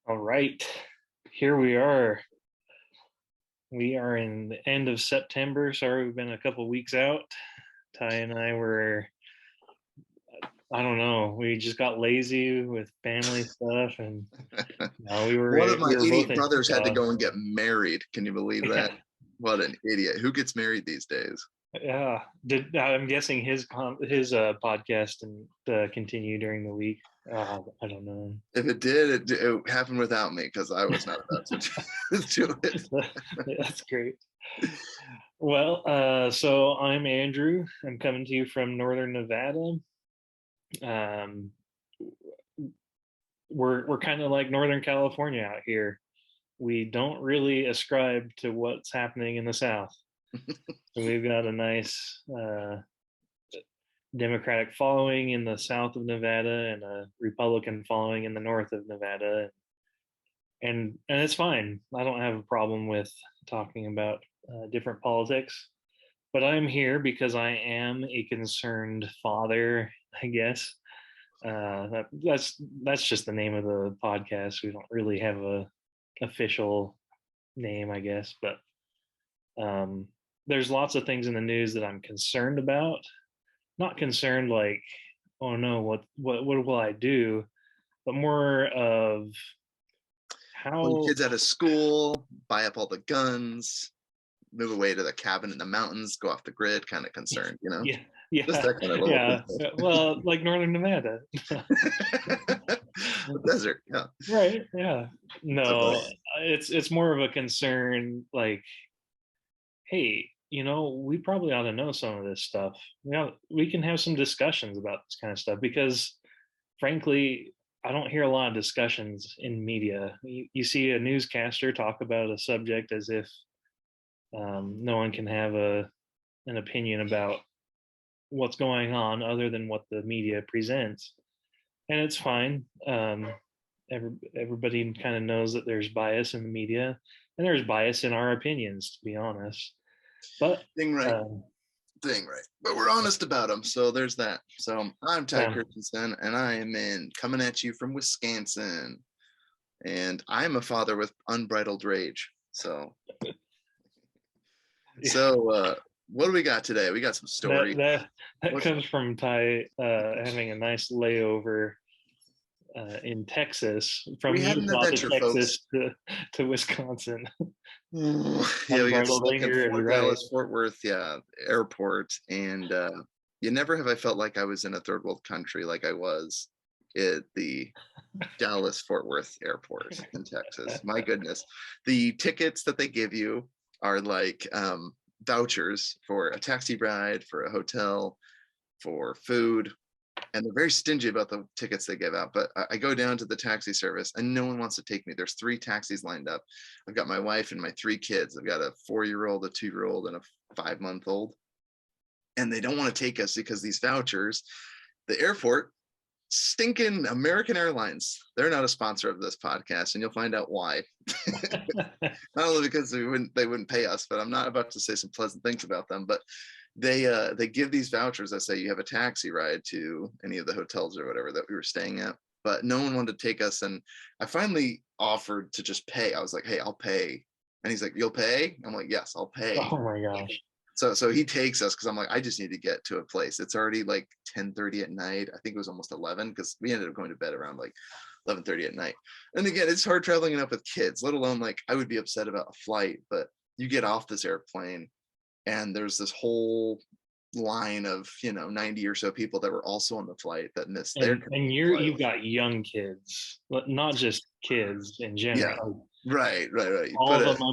All right, here we are. We are in the end of September. Sorry, we've been a couple weeks out. Ty and I were, I don't know, we just got lazy with family stuff, and no, we One were of we my were both idiot in brothers had to Utah. go and get married. Can you believe that? Yeah, What an idiot. Who gets married these days? yeah. I'm guessing his podcast and continue during the week. I don't know. If it did, it happened without me because I was not about to do it. That's great. Well, so I'm Andrew. I'm coming to you from Northern Nevada. Um, we're kind of like Northern California out here. We don't really ascribe to what's happening in the South. So we've got a nice Democratic following in the south of Nevada and a Republican following in the north of Nevada, and it's fine. I don't have a problem with talking about different politics, but I'm here because I am a concerned father, I guess. That's just the name of the podcast. We don't really have a official name, I guess, but um, there's lots of things in the news that I'm concerned about. Not concerned like, oh no, what will I do? But more of When how, kids out of school, buy up all the guns, move away to the cabin in the mountains, go off the grid, kind of concerned, yeah, Just yeah, that kind of level yeah. Well, like Northern Nevada. the desert, yeah. Right, yeah. So No, it's more of a concern like, hey, we probably ought to know some of this stuff. We can have some discussions about this kind of stuff because frankly, I don't hear a lot of discussions in media. You see a newscaster talk about a subject as if no one can have an opinion about what's going on other than what the media presents, and it's fine. Everybody kind of knows that there's bias in the media, and there's bias in our opinions, to be honest. But thing right, um, thing right. But we're honest about them, so there's that. So I'm Ty yeah, Christensen, and I am coming at you from Wisconsin. And I'm a father with unbridled rage. So what do we got today? We got some that stories. that that What's comes from Ty having a nice layover in Texas, from we had an Utah to adventure, folks. Texas to Wisconsin. Yeah, we got Unbridled stuck in anger is Fort right. Dallas, Fort Worth, yeah, airport, and you never have I felt like I was in a third world country like I was at the Dallas Fort Worth airport in Texas. My goodness, the tickets that they give you are like vouchers for a taxi ride, for a hotel, for food, and they're very stingy about the tickets they give out. But I go down to the taxi service and no one wants to take me. There's three taxis lined up. I've got my wife and my three kids. I've got a 4 year old, a 2 year old, and a 5 month old. And they don't want to take us because these vouchers, the airport, stinking American Airlines, they're not a sponsor of this podcast, and you'll find out why. Not only because they wouldn't pay us, but I'm not about to say some pleasant things about them. But they give these vouchers that say you have a taxi ride to any of the hotels or whatever that we were staying at. But no one wanted to take us, and I finally offered to just pay. I was like, "Hey, I'll pay," and he's like, "You'll pay?" I'm like, "Yes, I'll pay." Oh my gosh. So he takes us because I'm like, I just need to get to a place. It's already like 10:30 at night. I think it was almost 11 because we ended up going to bed around like 11:30 at night. And again, it's hard traveling enough with kids, let alone like I would be upset about a flight, but you get off this airplane and there's this whole line of 90 or so people that were also on the flight that missed their And flight. you've got young kids, but not just kids in Yeah, general. right. You All put of a them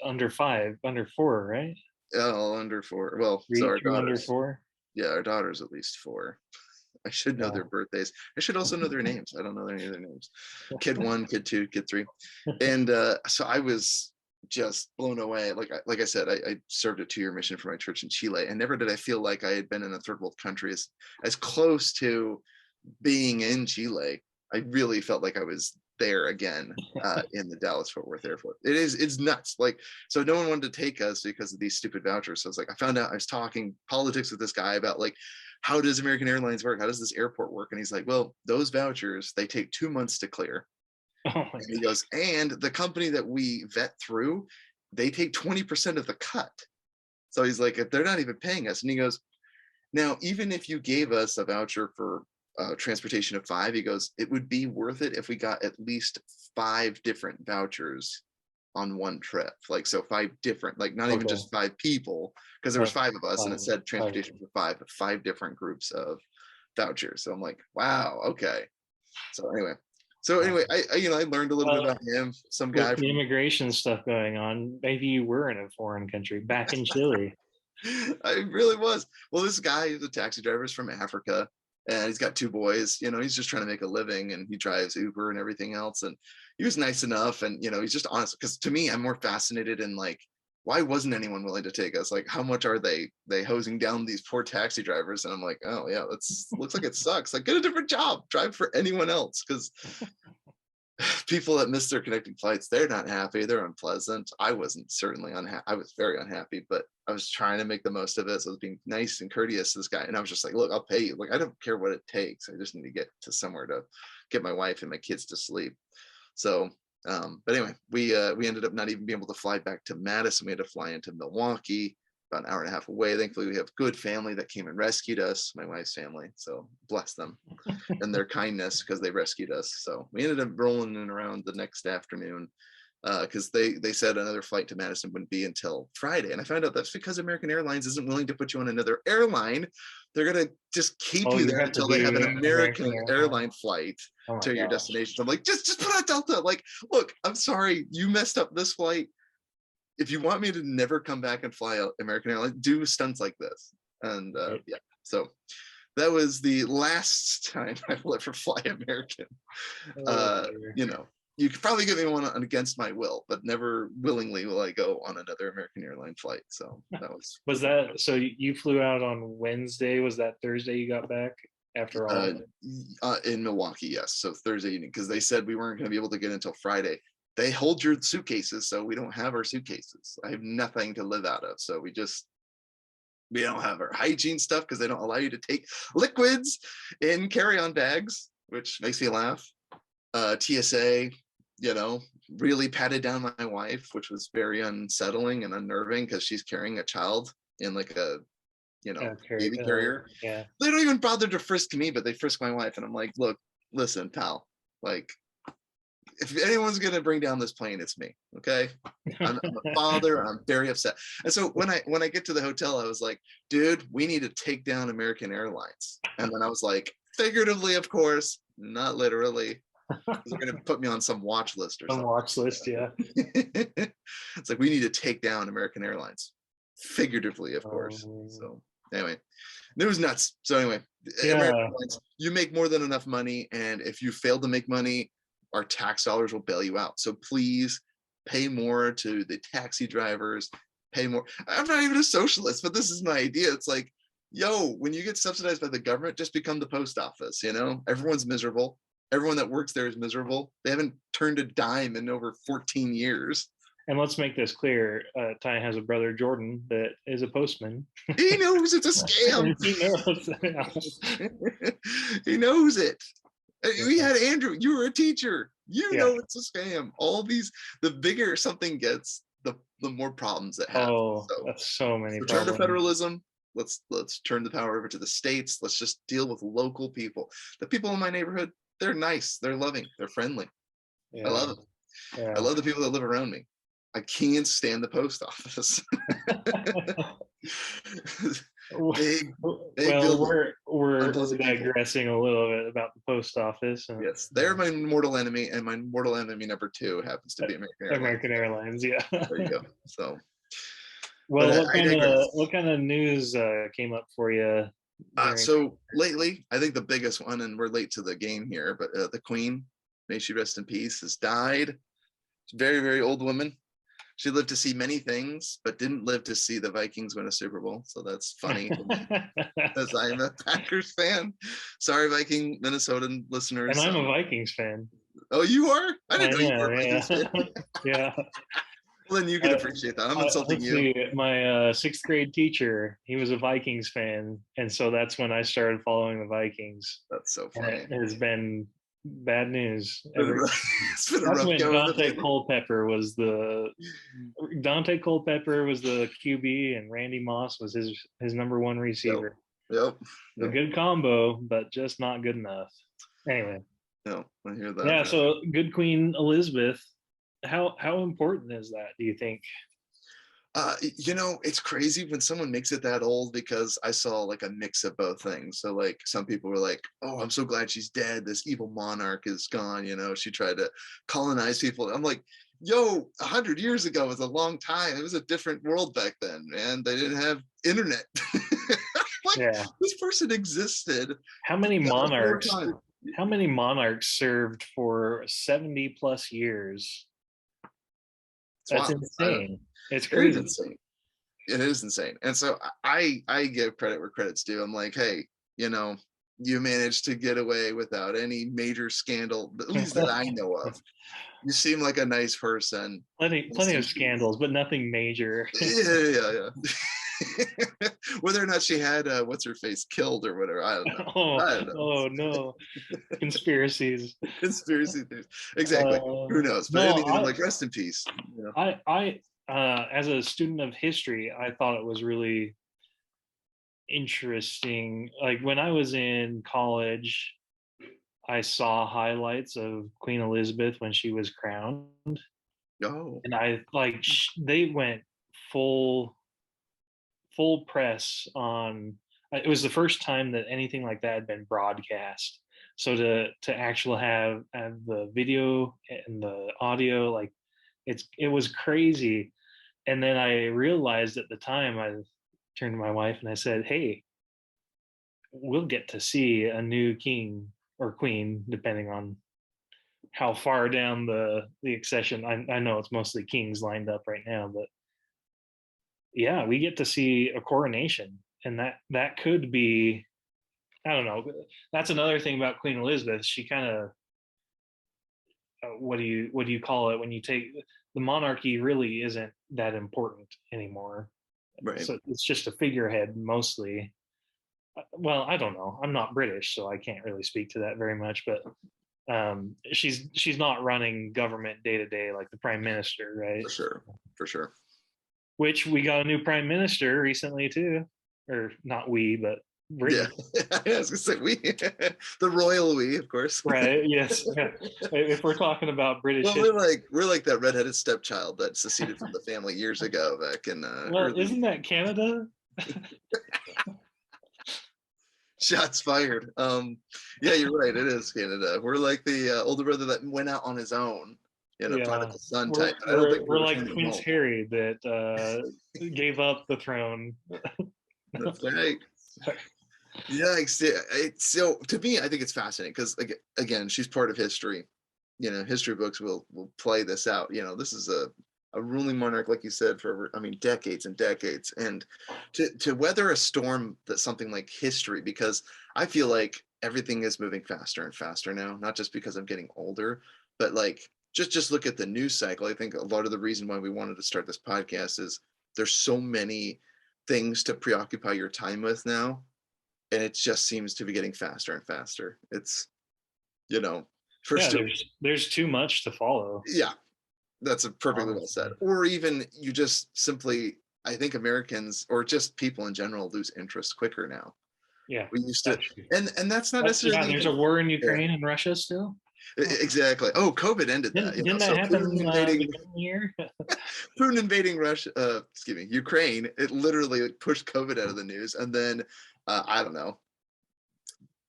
under five, under four, right? under four. Well, so Three our three under daughters, four. yeah, our daughters at least four. I should know their Yeah. birthdays. I should also know their names. I don't know any of their names. Kid one, kid two, kid three, and so I was just blown away. Like I said, I served a 2 year mission for my church in Chile, and never did I feel like I had been in a third world country as close to being in Chile. I really felt like I was there again in the Dallas Fort Worth airport. It's nuts. Like, so no one wanted to take us because of these stupid vouchers. So it's like I found out I was talking politics with this guy about like how does American Airlines work? How does this airport work? And he's like, well, those vouchers they take 2 months to clear. Oh my And he god. goes, and the company that we vet through, they take 20% of the cut. So he's like, if they're not even paying us. And he goes, now, even if you gave us a voucher for transportation of 5, he goes, it would be worth it if we got at least 5 different vouchers on one trip. Like, so 5 different, like not even Okay. just 5 people, because there was But 5 of us and it five, said five. transportation for 5, but 5 different groups of vouchers. So I'm like, wow, okay. So anyway, I learned a little bit Well, about him, some with guy the from immigration stuff going on, maybe you were in a foreign country, back in Chile. I really was. Well, this guy, he's a taxi driver, is from Africa, and he's got 2 boys. He's just trying to make a living, and he drives Uber and everything else. And he was nice enough, and he's just honest. Because to me, I'm more fascinated in like, why wasn't anyone willing to take us? Like, how much are they hosing down these poor taxi drivers? And I'm like, oh yeah, that's looks like it sucks. Like, get a different job, drive for anyone else, because people that miss their connecting flights, they're not happy, they're unpleasant. I wasn't certainly unhappy. I was very unhappy, but I was trying to make the most of it. So I was being nice and courteous to this guy, and I was just like, look, I'll pay you. Like, I don't care what it takes, I just need to get to somewhere to get my wife and my kids to sleep. So but anyway, we ended up not even being able to fly back to Madison. We had to fly into Milwaukee, about an hour and a half away. Thankfully, we have good family that came and rescued us, my wife's family, so bless them and their kindness, because they rescued us. So we ended up rolling in around the next afternoon, because they said another flight to Madison wouldn't be until Friday. And I found out that's because American Airlines isn't willing to put you on another airline. They're going to just keep Oh, you you there have to until they have an do American American Airlines. airline flight Oh my to your gosh. destination. So I'm like, just put on Delta. Like, look, I'm sorry, you messed up this flight. If you want me to never come back and fly American Airlines, do stunts like this. And Right. yeah, so that was the last time I will ever fly American. Oh Uh, dear. you know, you could probably get me one against my will, but never willingly will I go on another American airline flight. So that Was was that so? You flew out on Wednesday? Was that Thursday you got back after all uh, of it? in Milwaukee, yes. So Thursday evening, because they said we weren't going to be able to get until Friday. They hold your suitcases, so we don't have our suitcases. I have nothing to live out of, so we don't have our hygiene stuff because they don't allow you to take liquids in carry-on bags, which makes me laugh. TSA, really patted down my wife, which was very unsettling and unnerving because she's carrying a child in like a, Okay. baby carrier. Yeah. They don't even bother to frisk me, but they frisk my wife. And I'm like, look, listen, pal, like, if anyone's going to bring down this plane, it's me. Okay. I'm a father. I'm very upset. And so when I get to the hotel, I was like, dude, we need to take down American Airlines. And then I was like, figuratively, of course, not literally. They're going to put me on some watch list or On something. watch list. Yeah. It's like, we need to take down American Airlines, figuratively, of course. Um, So anyway, it was nuts. So anyway, American yeah. Airlines, you make more than enough money, and if you fail to make money, our tax dollars will bail you out. So please pay more to the taxi drivers. Pay more. I'm not even a socialist, but this is my idea. It's like, yo, when you get subsidized by the government, just become the post office. Everyone's miserable. Everyone that works there is miserable. They haven't turned a dime in over 14 years. And let's make this clear. Ty has a brother, Jordan, that is a postman. He knows it's a scam. And he knows. He knows it. We Yeah. had Andrew. You were a teacher. You Yeah. know it's a scam. All these, the bigger something gets, the more problems it has. Oh, So that's so many return to problems. federalism. Let's turn the power over to the states. Let's just deal with local people. The people in my neighborhood, they're nice. They're loving. They're friendly. I Yeah. love them. I Yeah. love the people that live around me. I can't stand the post office. big, big Well, building, we're unpleasant people. digressing a little bit about the post office and Yes, they're my mortal enemy, and my mortal enemy number 2 happens to be American Airlines. American So Airlines. Yeah. there you go. So, but Well, I digress. what kind of news came up for you during? So lately, I think the biggest one, and we're late to the game here, but the Queen, may she rest in peace, has died. Very, very old woman. She lived to see many things, but didn't live to see the Vikings win a Super Bowl. So that's funny to me, as I'm a Packers fan. Sorry, Viking Minnesotan And listeners. I'm a Vikings fan. Oh, you are? I I didn't know you were am, a Vikings yeah. fan. Yeah. Well, then you can I, appreciate that. I'm insulting let's you. see, my sixth grade teacher, he was a Vikings fan, and so that's when I started following the Vikings. That's so And it funny. has been bad news. It's been a That's rough when go of it lately. Dante Culpepper was the QB and Randy Moss was his number one Yep. receiver. Yep. A Yep. good combo, but just not good enough. Anyway, No, I hear that. yeah. So good Queen Elizabeth. How important is that? Do you think? It's crazy when someone makes it that old because I saw like a mix of both things. So like some people were like, "Oh, I'm so glad she's dead. This evil monarch is gone." She tried to colonize people. I'm like, "Yo, 100 years ago was a long time. It was a different world back then, man. They didn't have internet. Like Yeah. this person existed How many before monarchs? time." How many monarchs served for 70 plus years? It's That's wild. insane. It's It is crazy. insane. It is insane. And so I give credit where credit's due. I'm like, hey, you know, you managed to get away without any major scandal, at least that I know of. You seem like a nice person. Plenty of scandals, but nothing major. Yeah, yeah, yeah. Whether or not she had what's her face killed or whatever, I don't know. Oh, I don't know. oh no, conspiracies. Conspiracy theories. Exactly. Who knows? But No, anyway, I'm like, rest in peace. as a student of history, I thought it was really interesting. Like when I was in college, I saw highlights of Queen Elizabeth when she was crowned, Oh, and I like they went full full press on. It was the first time that anything like that had been broadcast. So to actually have the video and the audio, like it was crazy. And then I realized at the time, I turned to my wife and I said, "Hey, we'll get to see a new king or queen depending on how far down the accession. I know it's mostly kings lined up right now, but yeah, we get to see a coronation, and that could be, I don't know. That's another thing about Queen Elizabeth. She kind of, what do you call it when you take the monarchy really isn't that important anymore. right. So it's just a figurehead mostly. Well, I don't know. I'm not British, so I can't really speak to that very much. But she's not running government day to day like the prime minister, right? For sure. For sure. Which we got a new prime minister recently too, or not we, but Yeah. Britain. I was gonna say we the royal we, of course. Right. Yes. Yeah. If we're talking about British Well, history, we're like that redheaded stepchild that seceded from the family years ago back in well, early isn't that Canada? shots fired. Yeah, you're right. It is Canada. We're like the older brother that went out on his own, Yeah. prodigal son we're type. I don't we're think we're we're like returning Prince home. Harry that gave up the throne. That's right. Yeah, so to me, I think it's fascinating because again, she's part of history. History books will play this out. This is a ruling monarch, like you said, for I mean decades and decades, and to weather a storm that's something like history, because I feel like everything is moving faster and faster now, not just because I'm getting older, but like just look at the news cycle. I think a lot of the reason why we wanted to start this podcast is there's so many things to preoccupy your time with now, and it just seems to be getting faster and faster. It's you know Yeah, first there's too much to follow, yeah, that's a perfectly well said. honestly. Or even you just simply, I think Americans or just people in general lose interest quicker now. Yeah, We used to, that's true. and that's not Yeah, necessarily there's even a war in yeah, Ukraine and Russia still. Oh, exactly. Oh, COVID ended that. didn't that So Putin happen invading beginning of the year? Putin invading Russia, excuse me, Ukraine. It literally pushed COVID out of the news, and then I don't know,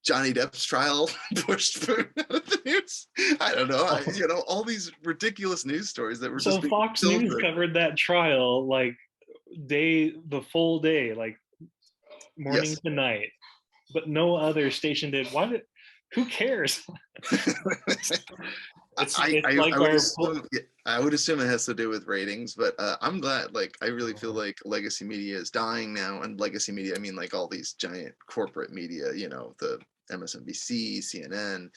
Johnny Depp's trial pushed Putin out of the news. I don't know. All these ridiculous news stories that were just So being Fox filled News with. covered that trial like the full day, like morning Yes. to night, but no other station did. Why did? Who cares? It's like I would our assume I would assume it has to do with ratings, but I'm glad. Like, I really feel like legacy media is dying now, and legacy media, I mean, like all these giant corporate media, the MSNBC, CNN,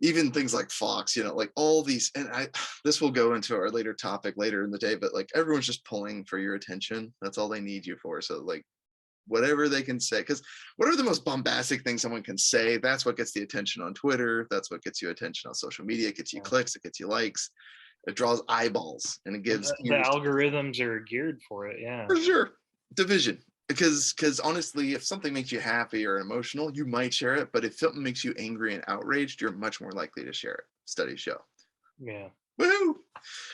even things like Fox, like all these. And this will go into our later topic later in the day, but like everyone's just pulling for your attention. That's all they need you for. So like whatever they can say, because whatever the most bombastic thing someone can say, that's what gets the attention on Twitter. That's what gets you attention on social media. It gets you Yeah. clicks. It gets you likes. It draws eyeballs, and it gives The ears algorithms are geared for it. Yeah. for sure. Division. Because honestly, if something makes you happy or emotional, you might share it. But if something makes you angry and outraged, you're much more likely to share it. Studies show. Yeah. Woohoo!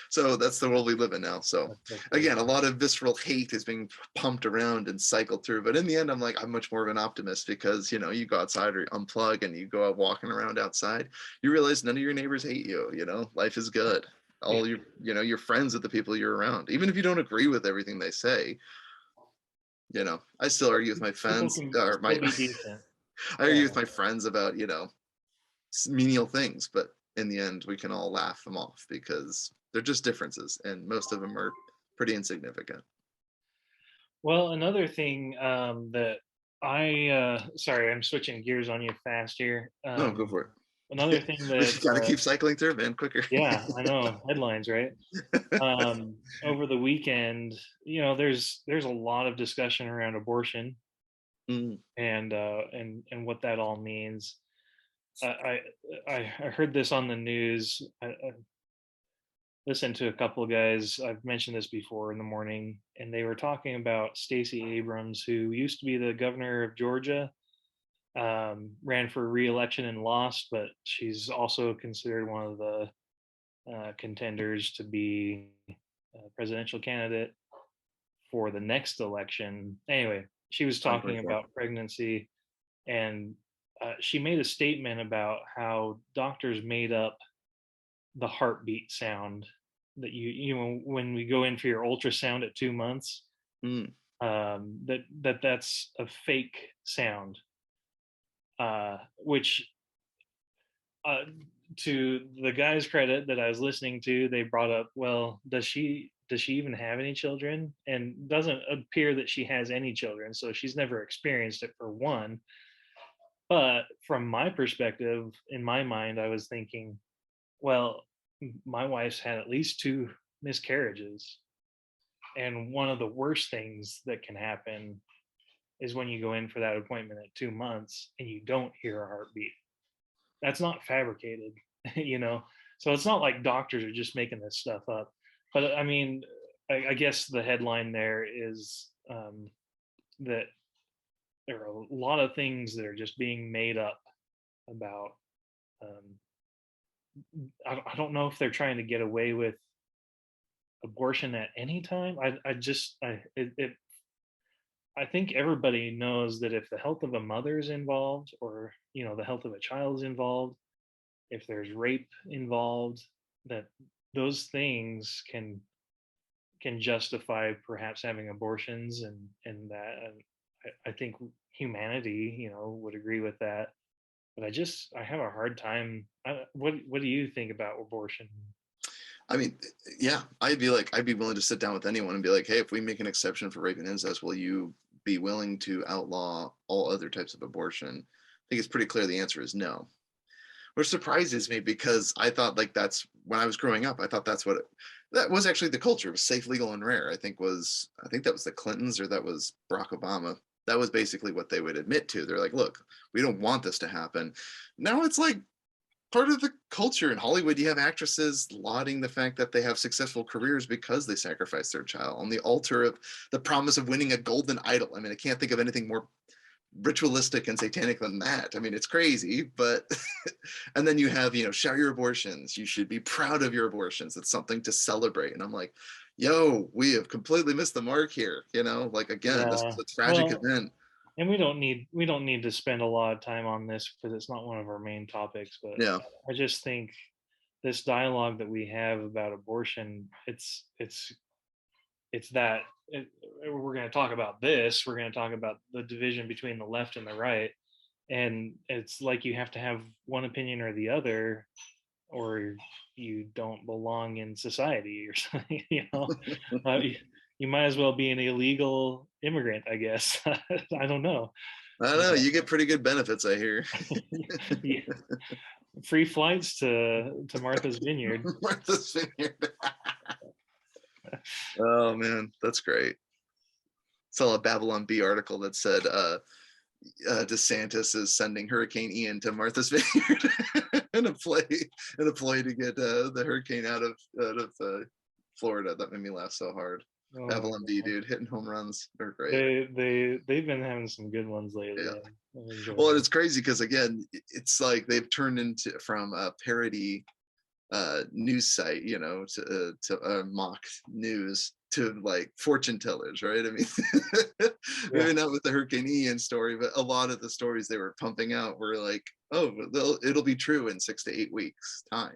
So that's the world we live in now. So That's again, a crazy. lot of visceral hate is being pumped around and cycled through. But in the end, I'm much more of an optimist, because you go outside or unplug and you go out walking around outside, you realize none of your neighbors hate you. Life is good. Yeah. All you're friends with the people you're around, even if you don't agree with everything they say. I still argue with my People friends, can or my still be decent. I argue Yeah. with my friends about menial things, but in the end, we can all laugh them off because they're just differences, and most of them are pretty insignificant. Well, another thing that sorry, I'm switching gears on you fast here. No, go for Another it. thing We that, just gotta keep cycling through, man, quicker. yeah, I know headlines, right? Over the weekend, there's a lot of discussion around abortion Mm, and what that all means. I I heard this on the news. I listened to a couple of guys. I've mentioned this before in the morning, and they were talking about Stacey Abrams, who used to be the governor of Georgia, ran for re-election and lost, but she's also considered one of the contenders to be a presidential candidate for the next election. Anyway, she was talking 2024. about pregnancy, and she made a statement about how doctors made up the heartbeat sound that when we go in for your ultrasound at 2 months, Mm, that's a fake sound, which uh, to the guy's credit that I was listening to, they brought up, well, does she even have any children? And doesn't appear that she has any children, so she's never experienced it, for one. But from my perspective, in my mind, I was thinking, well, my wife's had at least two miscarriages, and one of the worst things that can happen is when you go in for that appointment at 2 months and you don't hear a heartbeat. That's not fabricated, you know. So it's not like doctors are just making this stuff up. But I mean, I guess the headline there is that there are a lot of things that are just being made up about. Um, I don't know if they're trying to get away with abortion at any time. I just I think everybody knows that if the health of a mother is involved, or the health of a child is involved, if there's rape involved, that those things can justify perhaps having abortions, and that, and I think humanity, would agree with that. But I have a hard time. What do you think about abortion? I mean, yeah, I'd be willing to sit down with anyone and be like, hey, if we make an exception for rape and incest, will you be willing to outlaw all other types of abortion? I think it's pretty clear the answer is no. Which surprises me, because I thought, like, that's when I was growing up, I thought that was actually the culture. It was safe, legal, and rare. I think that was the Clintons, or that was Barack Obama. That was basically what they would admit to. They're like, look, we don't want this to happen. Now it's like part of the culture in Hollywood. You have actresses lauding the fact that they have successful careers because they sacrificed their child on the altar of the promise of winning a golden idol. I mean, I can't think of anything more ritualistic and satanic than that. I mean, it's crazy, but and then you have, share your abortions. You should be proud of your abortions. It's something to celebrate. And I'm like, yo, we have completely missed the mark here. Like, again, this Yeah. was a tragic Well, event. and we don't need to spend a lot of time on this because it's not one of our main topics. But Yeah. I just think this dialogue that we have about abortion, it's that we're going to talk about this. We're going to talk about the division between the left and the right, and it's like you have to have one opinion or the other, or you don't belong in society or something. You might as well be an illegal immigrant, I guess. I don't know. I don't know. You get pretty good benefits, I hear. Yeah, free flights to Martha's Vineyard. Martha's Vineyard. Oh man, that's great. saw a Babylon Bee article that said DeSantis is sending Hurricane Ian to Martha's Vineyard in a ploy to get the hurricane out of Florida. That made me laugh so hard. Oh my Babylon B, god. dude, hitting home runs. They're great. They've been having some good ones lately. Yeah. I've enjoyed Well, and them. it's crazy because again, it's like they've turned into from a parody news site, to mock news to like fortune tellers, right? I mean, Yeah. maybe not with the Hurricane Ian story, but a lot of the stories they were pumping out were like, oh, it'll be true in 6 to 8 weeks time,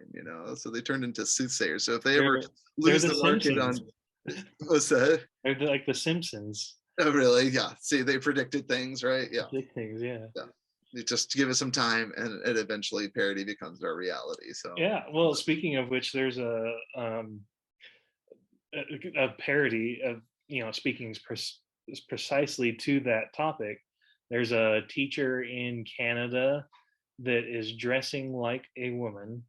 so they turned into soothsayers. So if they ever They're lose the the market Simpsons. on, what's that? They're like the Simpsons. Oh, really? Yeah. See, they predicted things, right? Yeah. Big things, yeah. Yeah. You just give it some time and it eventually parody becomes our reality. So Yeah. Well, speaking of which, there's a parody of, speaking precisely to that topic. There's a teacher in Canada that is dressing like a woman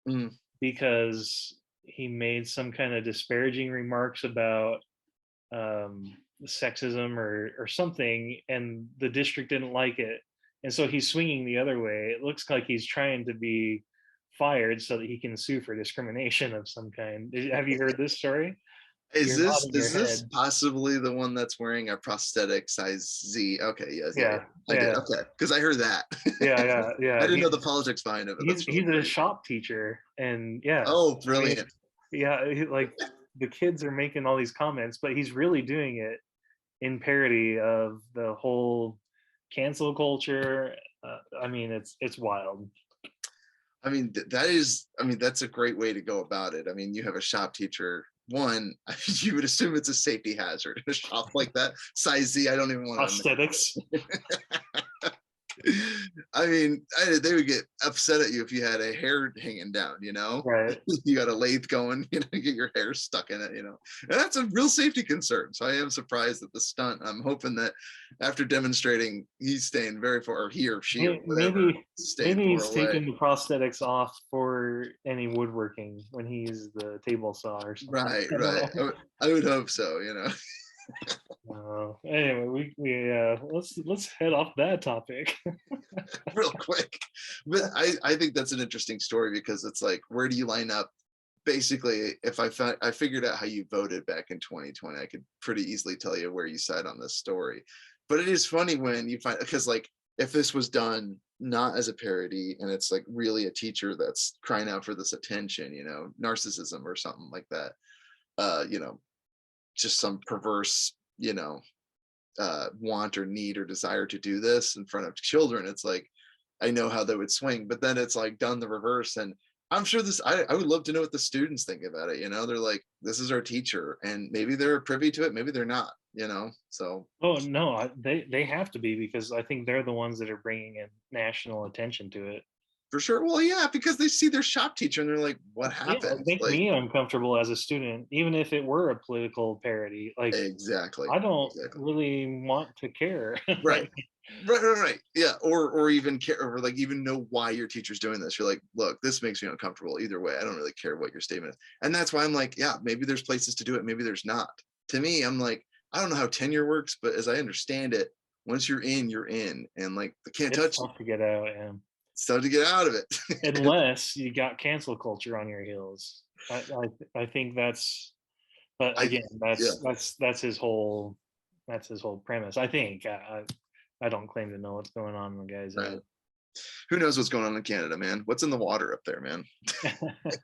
mm, because he made some kind of disparaging remarks about sexism or something, and the district didn't like it, and so he's swinging the other way. It looks like he's trying to be fired so that he can sue for discrimination of some kind. Have you heard this story? is You're this nodding your is this head. possibly the one that's wearing a prosthetic size Z? Okay, yes, yeah, Yeah, yeah. I did. yeah, Okay, because I heard that. yeah, yeah, I yeah. didn't know the politics behind it, but He's that's really he's a great. shop teacher, and yeah, Oh, I mean, brilliant. yeah, like the kids are making all these comments, but he's really doing it in parody of the whole cancel culture. I mean, it's wild. I mean, that is, I mean, that's a great way to go about it. I mean, you have a shop teacher. One, you would assume it's a safety hazard in a shop like that. Size Z, I don't even want to Prosthetics. I mean, they would get upset at you if you had a hair hanging down, Right. you got a lathe going, you get your hair stuck in it, and that's a real safety concern. So I am surprised at the stunt. I'm hoping that after demonstrating, he's staying very far, or he or she or whatever, Maybe staying maybe far he's away. taking the prosthetics off for any woodworking when he uses the table saw or something. Right, I don't right. know. I would hope so, Anyway, we let's head off that topic. real quick. But I think that's an interesting story because it's like, where do you line up? Basically, if I figured out how you voted back in 2020, I could pretty easily tell you where you side on this story. But it is funny when you find, because like if this was done not as a parody and it's like really a teacher that's crying out for this attention, narcissism or something like that, uh, you know, just some perverse, want or need or desire to do this in front of children, it's like I know how they would swing. But then it's like done the reverse, and I'm sure I would love to know what the students think about it. They're like, this is our teacher, and maybe they're privy to it, maybe they're not. So Oh no, they have to be, because I think they're the ones that are bringing in national attention to it. for sure, well, yeah, because they see their shop teacher and they're like, what Yeah, it happened? makes Like, me uncomfortable as a student, even if it were a political parody. Like, exactly, I don't exactly. really want to care. Right. Like, Right. Yeah. Or even care, or like even know why your teacher's doing this. You're like, look, this makes me uncomfortable. Either way, I don't really care what your statement is. And that's why I'm like, yeah, maybe there's places to do it, maybe there's not. To me, I'm like, I don't know how tenure works, but as I understand it, once you're in, you're in. And like they can't it's touch you. tough to get out, yeah. It's time to get out of it. Unless you got cancel culture on your heels. I think that's, but I again, yeah, that's his whole, premise. I think I don't claim to know what's going on in the guy's right. head. Who knows what's going on in Canada, man? What's in the water up there, man?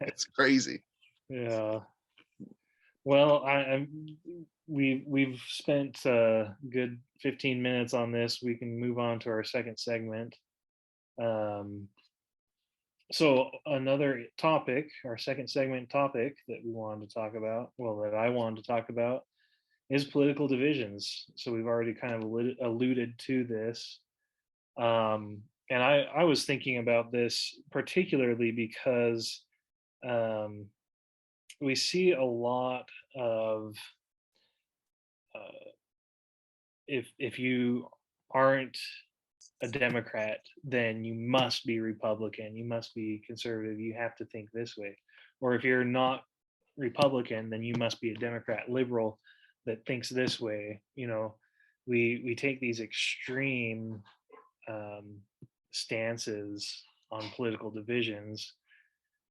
It's crazy. Yeah. Well, we've spent a good 15 minutes on this. We can move on to our second segment. Um, so another topic, our second segment topic that we wanted to talk about, well, that I wanted to talk about, is political divisions. So we've already kind of alluded to this. And I was thinking about this particularly because um, we see a lot of, uh, if you aren't a Democrat, then you must be Republican, you must be conservative, you have to think this way. Or if you're not Republican, then you must be a Democrat, liberal. that thinks this way. We take these extreme um, stances on political divisions,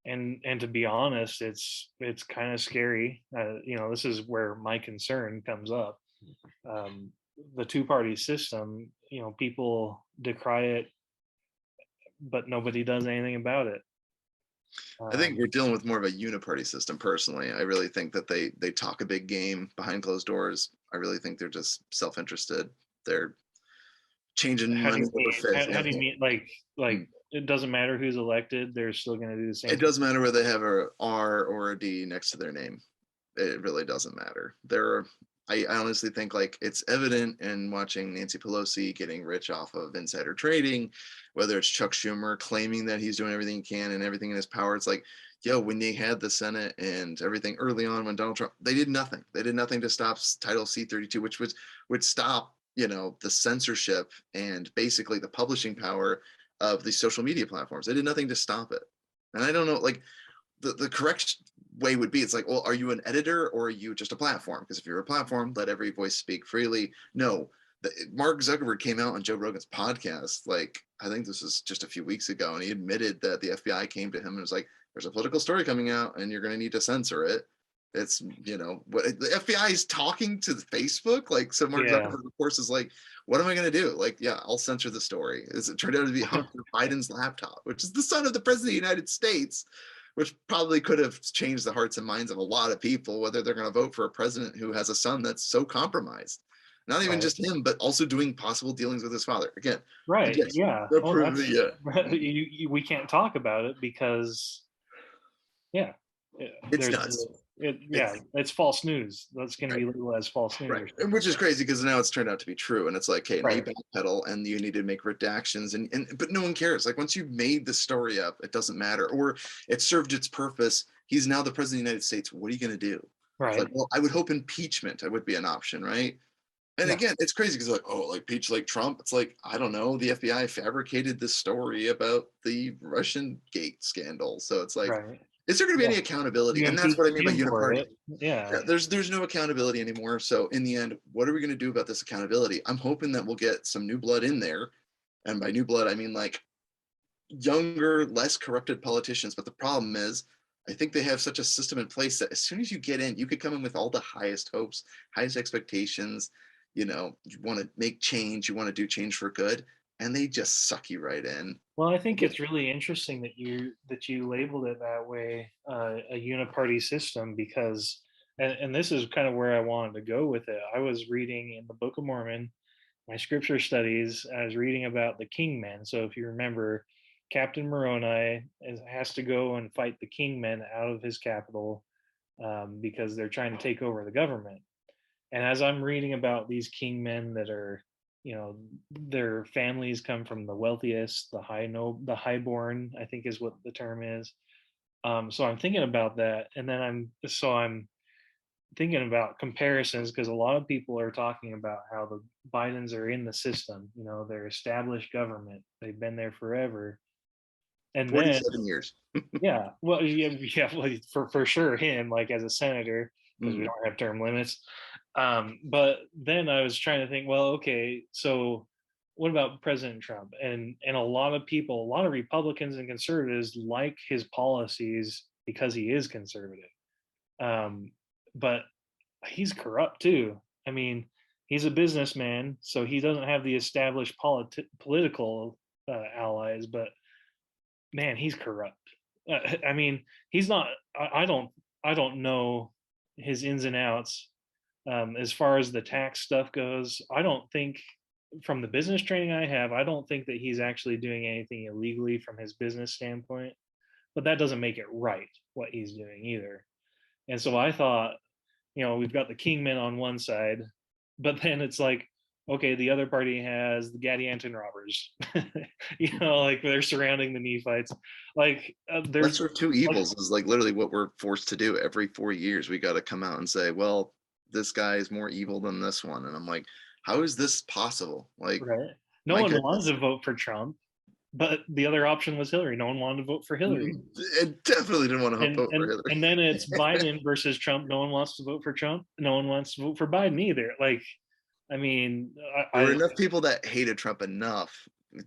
and to be honest, it's kind of scary. This is where my concern comes up. um, the two-party system, people decry it, but nobody does anything about it. I think we're um, dealing with more of a uniparty system personally. I really think that they talk a big game behind closed doors. I really think they're just self-interested. They're changing how do money you over mean faith. how do you mean, like Mm. it doesn't matter who's elected, they're still going to do the It same thing? doesn't matter whether they have a R or a D next to their name. It really doesn't matter. I honestly think like it's evident in watching Nancy Pelosi getting rich off of insider trading, whether it's Chuck Schumer claiming that he's doing everything he can and everything in his power. It's like, yo, when they had the Senate and everything early on when Donald Trump, they did nothing. They did nothing to stop Title C-32, which would stop, the censorship and basically the publishing power of the social media platforms. They did nothing to stop it. And I don't know, like the correct way would be, it's like, well, are you an editor or are you just a platform? Because if you're a platform, let every voice speak freely. No, Mark Zuckerberg came out on Joe Rogan's podcast, like I think this was just a few weeks ago, and he admitted that the FBI came to him and was like, there's a political story coming out and you're going to need to censor it. It's, what the FBI is talking to Facebook. Like, so Mark Yeah, Zuckerberg of course is like, what am I going to do? Like, yeah, I'll censor the story. Is it turned out to be Hunter Biden's laptop, which is the son of the president of the United States, which probably could have changed the hearts and minds of a lot of people, whether they're going to vote for a president who has a son that's so compromised. Not even right, just him, but also doing possible dealings with his father. Again, right, yes, yeah. no Oh, proof, that's yeah. we can't talk about it because, yeah, It's nuts. yeah, It's it's false news. That's going to right. be labeled as false news Right. or And something. which is crazy because now it's turned out to be true. And it's like, okay, now you Right, backpedal and you need to make redactions and but no one cares. Like once you've made the story up, it doesn't matter. Or it served its purpose. He's now the president of the United States. What are you gonna do? It's like, right. well, I would hope impeachment would be an option, right? And No, again, it's crazy because like, oh, like Peach like Trump. It's like, I don't know. The FBI fabricated this story about the Russian gate scandal. So it's like, right. is there going to be Yeah, any accountability? you And that's what I impeached mean by him for uniparty. it. Yeah, Yeah, there's no accountability anymore. So in the end, what are we going to do about this accountability? I'm hoping that we'll get some new blood in there. And by new blood, I mean like younger, less corrupted politicians. But the problem is, I think they have such a system in place that as soon as you get in, you could come in with all the highest hopes, highest expectations. You want to make change, you want to do change for good, and they just suck you right in. well, I think it's really interesting that you labeled it that way, a uniparty system, because, and this is kind of where I wanted to go with it. I was reading in the Book of Mormon, my scripture studies. I was reading about the kingmen. So if you remember, Captain Moroni has to go and fight the kingmen out of his capital, because they're trying to take over the government. And as I'm reading about these kingmen that are, their families come from the wealthiest, the highborn, I think is what the term is. So I'm thinking about that, and then I'm thinking about comparisons, because a lot of people are talking about how the Bidens are in the system. They're established government. They've been there forever, and then, 47 years. yeah, well, yeah, yeah, well, for sure him, like as a senator, because we Mm. don't have term limits. But then I was trying to think, well, okay, so what about President Trump? And a lot of people, a lot of Republicans and conservatives like his policies because he is conservative. Um, but he's corrupt too. I mean, he's a businessman, so he doesn't have the established political allies, but man, he's corrupt. I mean, he's not. I don't know his ins and outs. As far as the tax stuff goes, I don't think, from the business training I have, I don't think that he's actually doing anything illegally from his business standpoint. But that doesn't make it right what he's doing either. And so I thought, we've got the kingmen on one side, but then it's like, okay, the other party has the Gadianton robbers. Like they're surrounding the Nephites. Like there's Lesser of two like, evils is like literally what we're forced to do every 4 years. We got to come out and say, well, this guy is more evil than this one. And I'm like, how is this possible? Like, right. No my one wants goodness. to vote for Trump, but the other option was Hillary. No one wanted to vote for Hillary. I definitely didn't want to and vote for and Hillary. and then it's Biden versus Trump. No one wants to vote for Trump. No one wants to vote for Biden either. Like, I mean, There were enough people that hated Trump enough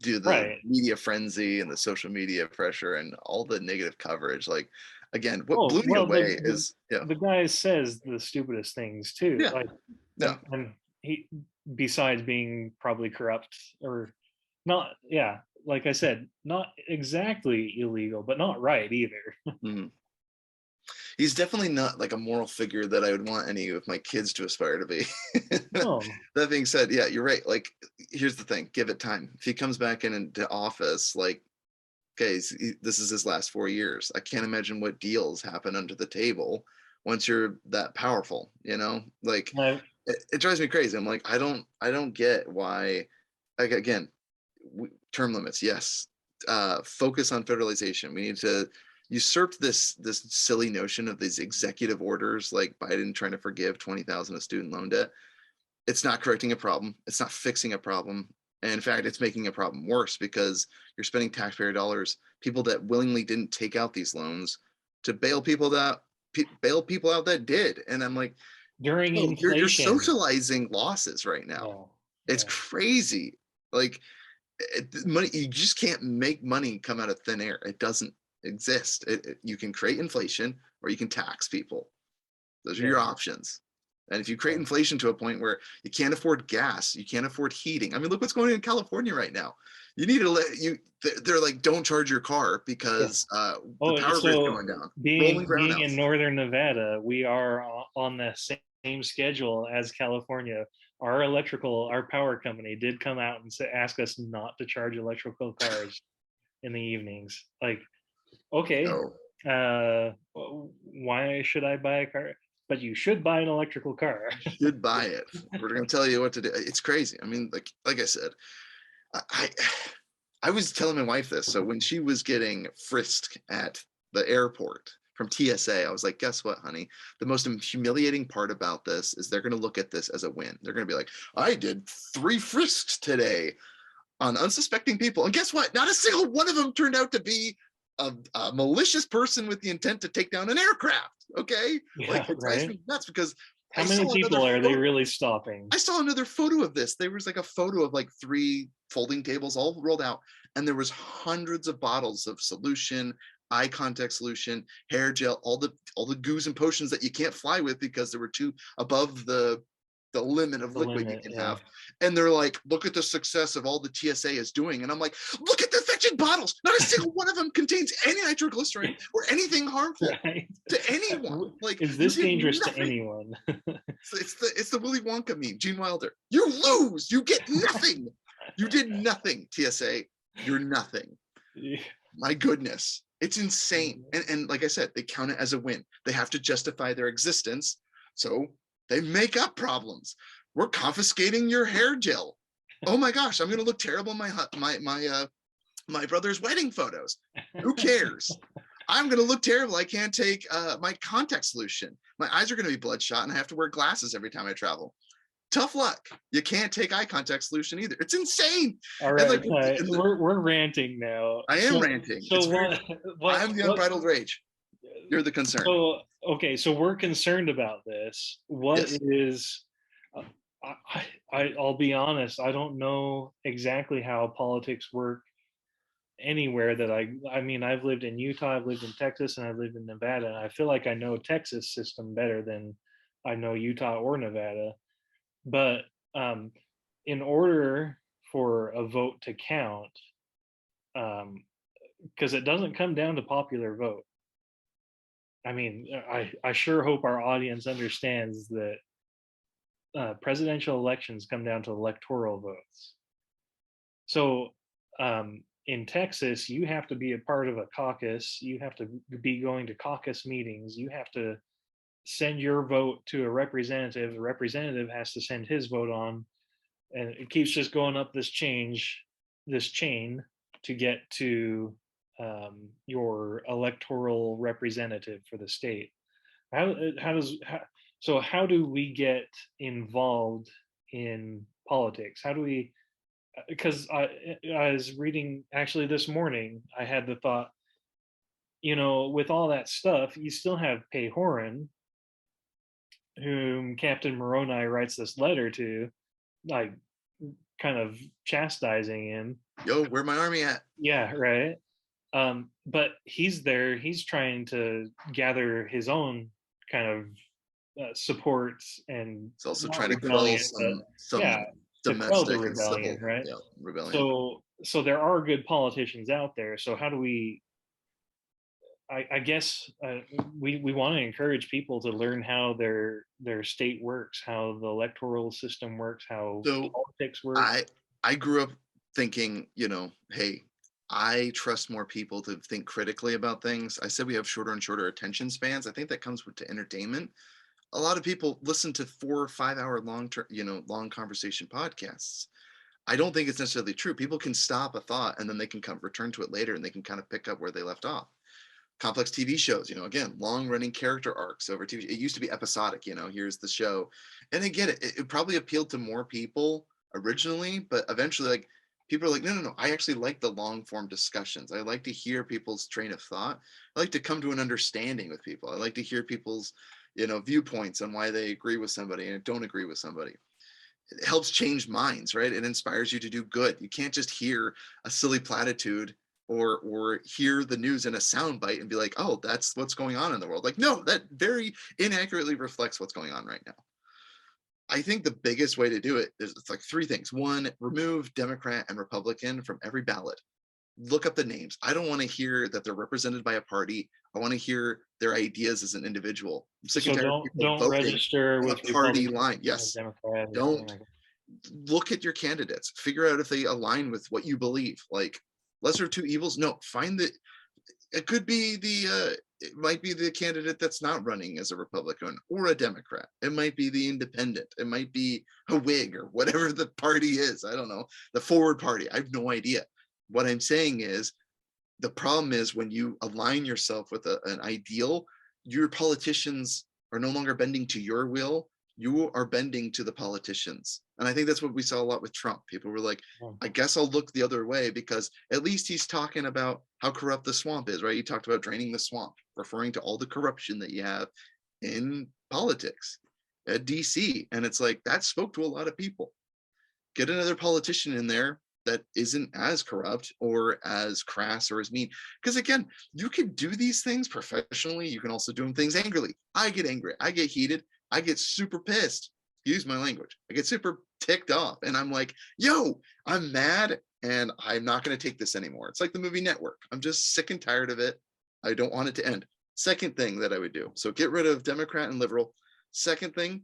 due to the right. media frenzy and the social media pressure and all the negative coverage. Like, again, what Oh blew me well, away is, yeah, the guy says the stupidest things too. yeah, Like, no, and he, besides being probably corrupt or not, yeah, like I said, not exactly illegal, but not right either. mhm. He's definitely not like a moral figure that I would want any of my kids to aspire to be. No, That being said, yeah, you're right. Like, here's the thing: give it time. If he comes back into office, like, okay, this is his last 4 years. I can't imagine what deals happen under the table once you're that powerful. Like, I, it drives me crazy. I'm like, I don't get why. Like, again, term limits, yes. Focus on federalization. We need to usurp this silly notion of these executive orders, like Biden trying to forgive 20,000 of student loan debt. It's not correcting a problem. It's not fixing a problem. And in fact, it's making a problem worse because you're spending taxpayer dollars, people that willingly didn't take out these loans, to bail people out that did. And I'm like, during oh, you're inflation. socializing losses right now. Yeah, It's yeah, crazy. Like, money, you just can't make money come out of thin air. It doesn't exist. You can create inflation or you can tax people. Those are your yeah, options. And if you create yeah, inflation to a point where you can't afford gas, you can't afford heating. I mean, look what's going on in California right now. You need to let you. They're like, don't charge your car yeah. because the Oh, power grid's going so down. Rolling being in brownouts. northern Nevada, we are on the same schedule as California. Our power company did come out and ask us not to charge electrical cars in the evenings. Like, okay, No, why should I buy a car? But you should buy an electrical car. you should buy it. We're going to tell you what to do. It's crazy. I mean, like I said, I I was telling my wife this. So when she was getting frisked at the airport from TSA, I was like, guess what, honey? The most humiliating part about this is they're going to look at this as a win. They're going to be like, I did 3 frisks today on unsuspecting people. And guess what? Not a single one of them turned out to be a malicious person with the intent to take down an aircraft. Okay. Like, Yeah, it drives right. me nuts because How I many saw another people are they photo. really stopping? I saw another photo of this. There was like a photo of like 3 folding tables all rolled out, and there was hundreds of bottles of solution, eye contact solution, hair gel, all the goos and potions that you can't fly with because there were too above the limit of The liquid you limit, can yeah. have. And they're like, look at the success of all the TSA is doing. And I'm like, look at the fetching bottles. Not a single one of them contains any nitroglycerin or anything harmful Right. to anyone. Like, Is you this did dangerous to nothing. anyone? It's the Willy Wonka meme. Gene Wilder. You lose. You get nothing. You did nothing. TSA. You're nothing. My goodness, it's insane. And like I said, they count it as a win. They have to justify their existence, so they make up problems. We're confiscating your hair gel. Oh my gosh, I'm gonna look terrible in my brother's wedding photos. Who cares? I'm going to look terrible. I can't take my contact solution. My eyes are going to be bloodshot and I have to wear glasses every time I travel. Tough luck. You can't take eye contact solution either. It's insane. All And right, like, we're ranting now. I am ranting. It's very, I'm the What unbridled rage. You're the concern. so okay, so we're concerned about this. What Yes. is uh, I'll be honest, I don't know exactly how politics work anywhere that I mean, I've lived in Utah, I've lived in Texas, and I've lived in Nevada, and I feel like I know Texas system better than I know Utah or Nevada. But um, in order for a vote to count, because it doesn't come down to popular vote. I mean, I sure hope our audience understands that presidential elections come down to electoral votes. So in Texas, you have to be a part of a caucus. You have to be going to caucus meetings. You have to send your vote to a representative. The representative has to send his vote on, and it keeps just going up this chain to get to your electoral representative for the state. How does how do we get involved in politics? How do we? because I was reading actually this morning. I had the thought, with all that stuff, you still have Horan, whom Captain Moroni writes this letter to, like kind of chastising him. Yo, where my army at? Yeah, right. But he's there. He's trying to gather his own kind of support and It's also not trying to quell rebellion, but some yeah, to quell the domestic and rebellion, civil, right? yeah, rebellion. So there are good politicians out there. So how do we? I guess we want to encourage people to learn how their state works, how the electoral system works, how So politics work. I grew up thinking, hey, I trust more people to think critically about things. I said we have shorter and shorter attention spans. I think that comes with the entertainment. A lot of people listen to 4 or 5 hour long conversation podcasts. I don't think it's necessarily true. People can stop a thought and then they can return to it later and they can kind of pick up where they left off. Complex TV shows, again, long running character arcs over TV. It used to be episodic, here's the show. And again, it probably appealed to more people originally, but eventually, like, people are like, no, no, no, I actually like the long form discussions. I like to hear people's train of thought. I like to come to an understanding with people. I like to hear people's, viewpoints on why they agree with somebody and don't agree with somebody. It helps change minds, right? It inspires you to do good. You can't just hear a silly platitude or hear the news in a soundbite and be like, oh, that's what's going on in the world. Like, no, that very inaccurately reflects what's going on right now. I think the biggest way to do it is, it's like three things. One, remove Democrat and Republican from every ballot. Look up the names. I don't want to hear that they're represented by a party. I want to hear their ideas as an individual. I'm sick and So tired of don't people don't voting register on with a party Republican line. or Yes, Democrat or anything don't like that. look at your candidates, figure out if they align with what you believe. Like, lesser of two evils, no, find that it could be it might be the candidate that's not running as a Republican or a Democrat. It might be the independent. It might be a Whig or whatever the party is. I don't know. The Forward Party. I have no idea. What I'm saying is, the problem is when you align yourself with an ideal, your politicians are no longer bending to your will. You are bending to the politicians. And I think that's what we saw a lot with Trump. People were like, Yeah. I guess I'll look the other way because at least he's talking about how corrupt the swamp is, right? He talked about draining the swamp, referring to all the corruption that you have in politics at DC. And it's like, that spoke to a lot of people. Get another politician in there that isn't as corrupt or as crass or as mean. Because again, you can do these things professionally. You can also do things angrily. I get angry. I get heated. I get super pissed. Use my language. I get super ticked off. And I'm like, yo, I'm mad and I'm not going to take this anymore. It's like the movie Network. I'm just sick and tired of it. I don't want it to end. Second thing that I would do. So get rid of Democrat and liberal. Second thing,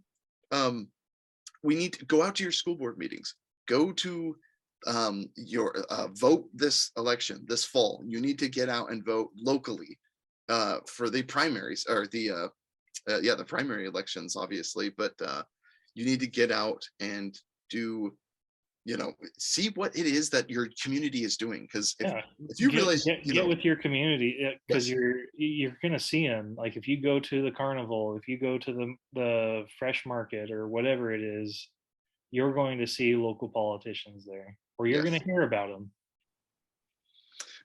we need to go out to your school board meetings. Go to your vote this election this fall. You need to get out and vote locally for the primaries or the primary elections, obviously. But you need to get out and do see what it is that your community is doing. Because Yeah, if you get realize, get get with your community because yes, you're gonna see them. Like if you go to the carnival, if you go to the fresh market or whatever it is, you're going to see local politicians there, or you're going yes, to hear about them.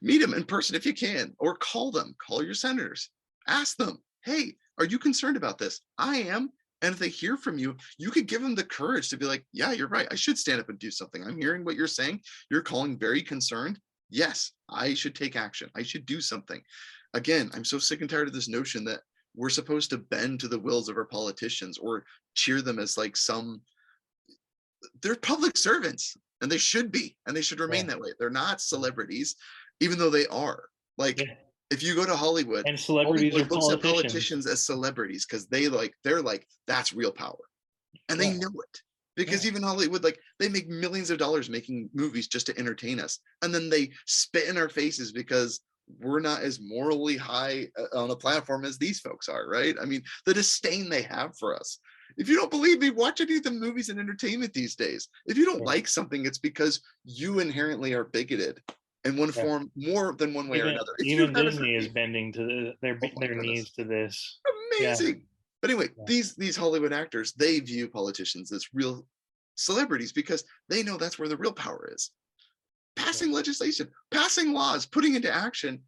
meet them in person if you can, or call them. Call your senators. Ask them, hey, are you concerned about this? I am. And if they hear from you, you could give them the courage to be like, yeah, you're right. I should stand up and do something. I'm hearing what you're saying. You're calling very concerned. Yes, I should take action. I should do something. Again, I'm so sick and tired of this notion that we're supposed to bend to the wills of our politicians or cheer them as like they're public servants and they should be, and they should Yeah, remain that way. They're not celebrities, even though they are. Like, yeah. if you go to And celebrities are Hollywood looks at politicians. politicians as celebrities because they're like, that's real power. And they Yeah, know it. Because yeah, even Hollywood, like, they make millions of dollars making movies just to entertain us. And then they spit in our faces because we're not as morally high on a platform as these folks are, right? I mean, the disdain they have for us. If you don't believe me, watch any of the movies and entertainment these days. If you don't yeah, like something, it's because you inherently are bigoted in one yeah. form, more than one way or Even another. If you even haven't Disney heard is me, bending to oh my their goodness, knees to this. Yeah, amazing. But anyway, yeah, these Hollywood actors, they view politicians as real celebrities, because they know that's where the real power is. Yeah. Passing legislation, passing laws, putting into action,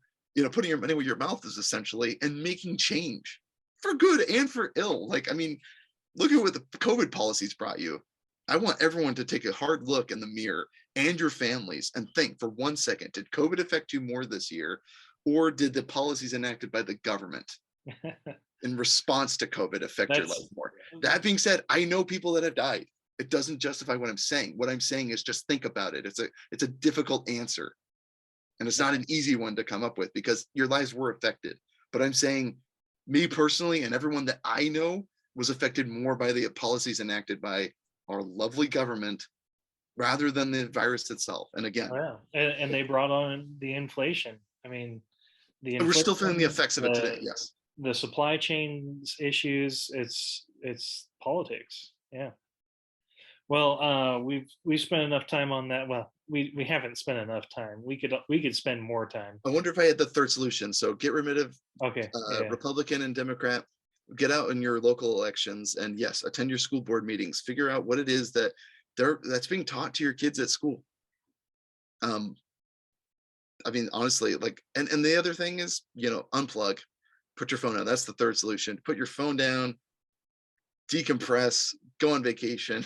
putting your money where your mouth is essentially, and making change for good and for ill. Like, I mean, look at what the COVID policies brought you. I want everyone to take a hard look in the mirror, and your families, and think for 1 second, did COVID affect you more this year, or did the policies enacted by the government in response to COVID affect your life That's more? That being said, I know people that have died. It doesn't justify what I'm saying. What I'm saying is just think about it. It's a difficult answer, and it's not an easy one to come up with because your lives were affected. But I'm saying, me personally and everyone that I know was affected more by the policies enacted by our lovely government rather than the virus itself. And oh, again, yeah, and they brought on the inflation. I mean, the we're still feeling the inflation, effects of it today. Yes. the supply chains issues. It's politics. Yeah. Well, we've spent enough time on that. Well, we haven't spent enough time. We could spend more time. I wonder if I had the third solution. So get rid of Okay. Yeah. Republican and Democrat. Get out in your local elections, and yes, attend your school board meetings. Figure out what it is that's being taught to your kids at school. Um, I mean, honestly, like, and the other thing is, unplug, put your phone out. That's the third solution. Put your phone down, decompress, go on vacation.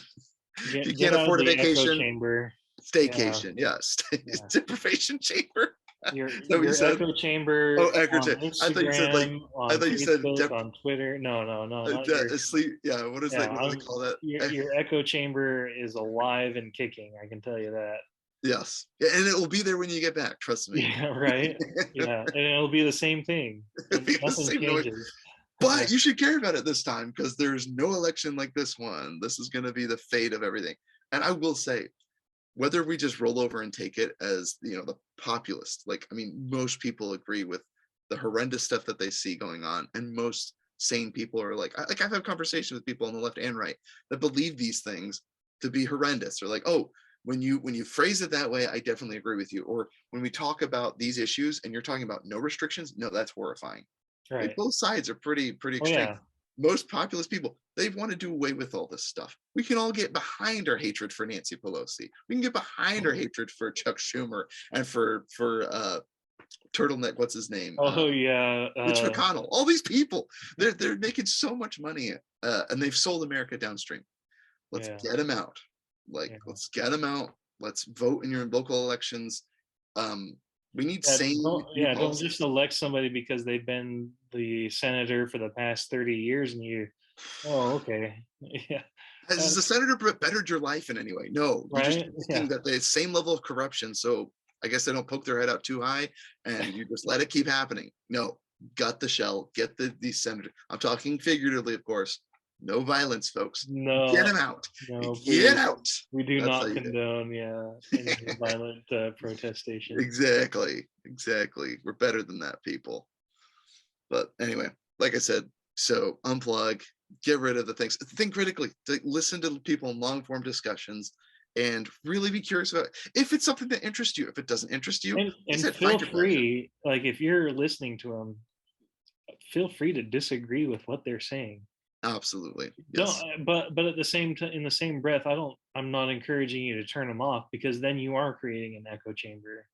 If you Get can't out of afford a the echo vacation, chamber. Yeah. staycation. Yes, Yeah. deprivation chamber. Your Is that what you said? echo chamber Oh, Egerton. on I thought you said like, Instagram, I on thought you said Facebook, on Twitter. No, no, no, not your. sleep. Yeah, what is Yeah, that? What do they call that? your echo chamber is alive and kicking. I can tell you that. Yes, yeah, and it will be there when you get back. Trust me. Yeah, right. Yeah, and it'll be the same thing, It'll and be the nothing same noise. changes. Yeah, But you should care about it this time because there's no election like this one. This is going to be the fate of everything. And I will say, whether we just roll over and take it as the populist, like, I mean, most people agree with the horrendous stuff that they see going on, and most sane people are like I've had conversations with people on the left and right that believe these things to be horrendous. They're like, oh, when you phrase it that way, I definitely agree with you. Or when we talk about these issues and you're talking about no restrictions, no, that's horrifying. Like, right. both sides are pretty Oh extreme. yeah. Most populist people, they want to do away with all this stuff. We can all get behind our hatred for Nancy Pelosi. We can get behind our hatred for Chuck Schumer and for turtleneck. What's his name? Oh yeah. Mitch McConnell. All these people, they're making so much money, and they've sold America downstream. Let's Yeah. get them out. Like, Yeah. let's get them out. Let's vote in your local elections. Um, we need Yeah, sane new don't just policies. elect somebody because they've been the senator for the past 30 years and you. Oh, okay. Yeah. Has the senator bettered your life in any way? No, you just Right. think Yeah. that the same level of corruption. So I guess they don't poke their head out too high, and you just let it keep happening. No, gut the shell, get these senators. I'm talking figuratively, of course. No violence, folks. Get No, them out. no, Get please. out. We do That's how not you do condone, yeah, any it. violent protestation. Exactly. We're better than that, people. But anyway, like I said, so unplug, get rid of the things, think critically, listen to people in long form discussions, and really be curious about if it's something that interests you. If it doesn't interest you, like I And said, feel find your passion. free, like if you're listening to them, feel free to disagree with what they're saying. Absolutely. Don't, Yes. but at the same time, in the same breath, I'm not encouraging you to turn them off because then you are creating an echo chamber,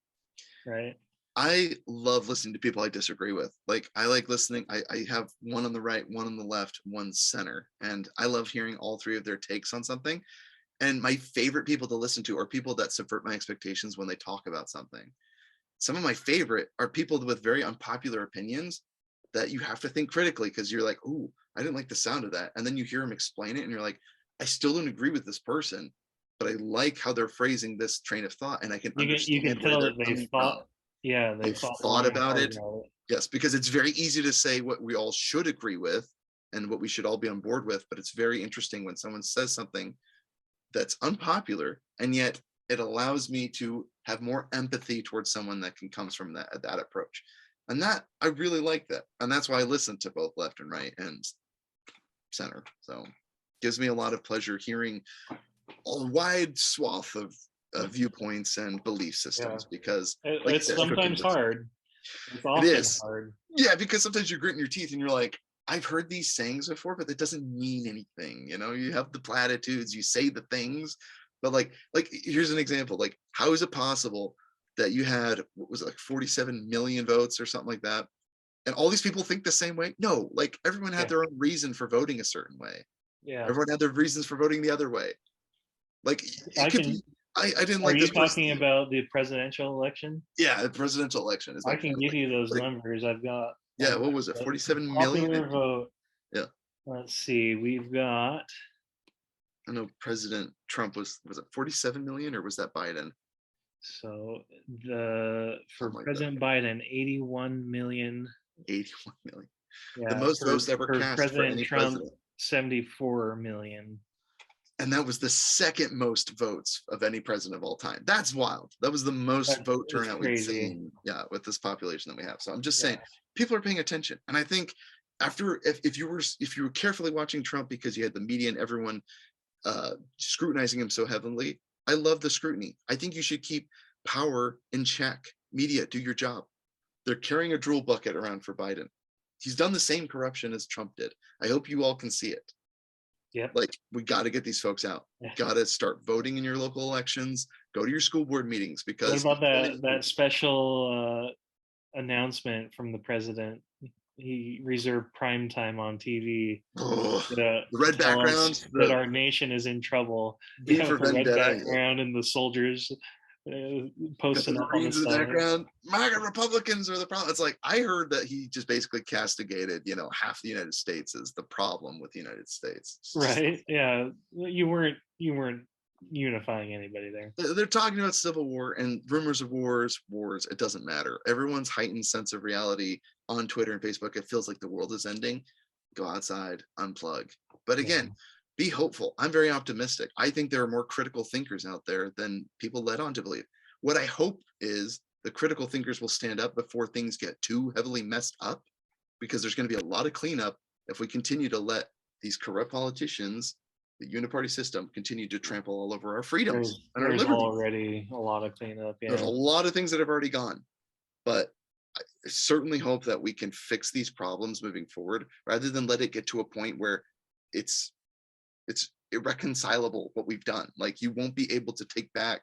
right? I love listening to people I disagree with. Like, I like listening. I have one on the right, one on the left, one center. And I love hearing all three of their takes on something. And my favorite people to listen to are people that subvert my expectations when they talk about something. Some of my favorite are people with very unpopular opinions that you have to think critically because you're like, "Ooh, I didn't like the sound of that." And then you hear them explain it and you're like, "I still don't agree with this person, but I like how they're phrasing this train of thought and I can You can understand where tell they're that they coming from. thought, yeah, they They've thought thought long and about hard it." about it. Yes, because it's very easy to say what we all should agree with and what we should all be on board with, but it's very interesting when someone says something that's unpopular, and yet it allows me to have more empathy towards someone that comes from that approach. And that, I really like that, and that's why I listen to both left and right and center. So gives me a lot of pleasure hearing a wide swath of viewpoints and belief Yeah, systems, because like you it's said, everyone can sometimes listen. hard. It's It often is. hard. Yeah, because sometimes you're gritting your teeth and you're like, I've heard these sayings before, but that doesn't mean anything. You know, you have the platitudes, you say the things, but like here's an example. Like, how is it possible that you had, what was it, like 47 million votes or something like that, and all these people think the same way? No, like everyone had Yeah, their own reason for voting a certain way. yeah. Everyone had their reasons for voting the other way. Like I it could be. can. I didn't Are like you this person. talking about the presidential election? Yeah, the presidential election is I like can one of give you those like numbers. yeah, I've what got was it? the 47 million? popular vote. Yeah. Let's see. We've got I know President Trump was it 47 million or was that Biden? so the for Something like that. President Biden, 81 million. 81 million. The Yeah, most votes ever for cast for President any Trump, president. 74 million. And that was the second most votes of any president of all time. That's wild. That was the most vote It's turnout we'd crazy. seen, yeah, with this population that we have. So I'm just saying, Yeah. people are paying attention. And I think after, if you were carefully watching Trump because you had the media and everyone scrutinizing him so heavily, I love the scrutiny. I think you should keep power in check. Media, do your job. They're carrying a drool bucket around for Biden. He's done the same corruption as Trump did. I hope you all can see it. Yep. Like, we got to get these folks out. You Yeah. got to start voting in your local elections. Go to your school board meetings What because about that special announcement from the president? He reserved prime time on TV oh, the to red tell us backgrounds, that the our nation is in trouble. V Yeah, for with the red Vendetta, background and the soldiers got the posting up on the Marines in the sign. background. MAGA Republicans are the problem. It's like, I heard that he just basically castigated, half the United States is the problem with the United States. It's just, Right? Yeah, you weren't unifying anybody there. they're talking about civil war and rumors of wars. It doesn't matter. Everyone's heightened sense of reality on Twitter and Facebook. It feels like the world is ending. Go outside, unplug. But Yeah. again, be hopeful. I'm very optimistic. I think there are more critical thinkers out there than people led on to believe. What I hope is the critical thinkers will stand up before things get too heavily messed up, because there's going to be a lot of cleanup if we continue to let these corrupt politicians, the uniparty system, continue to trample all over our freedoms and our There's liberties. already a lot of cleanup. There's a Yeah. lot of things that have already gone, but I certainly hope that we can fix these problems moving forward rather than let it get to a point where it's it's irreconcilable what we've done. Like, you won't be able to take back,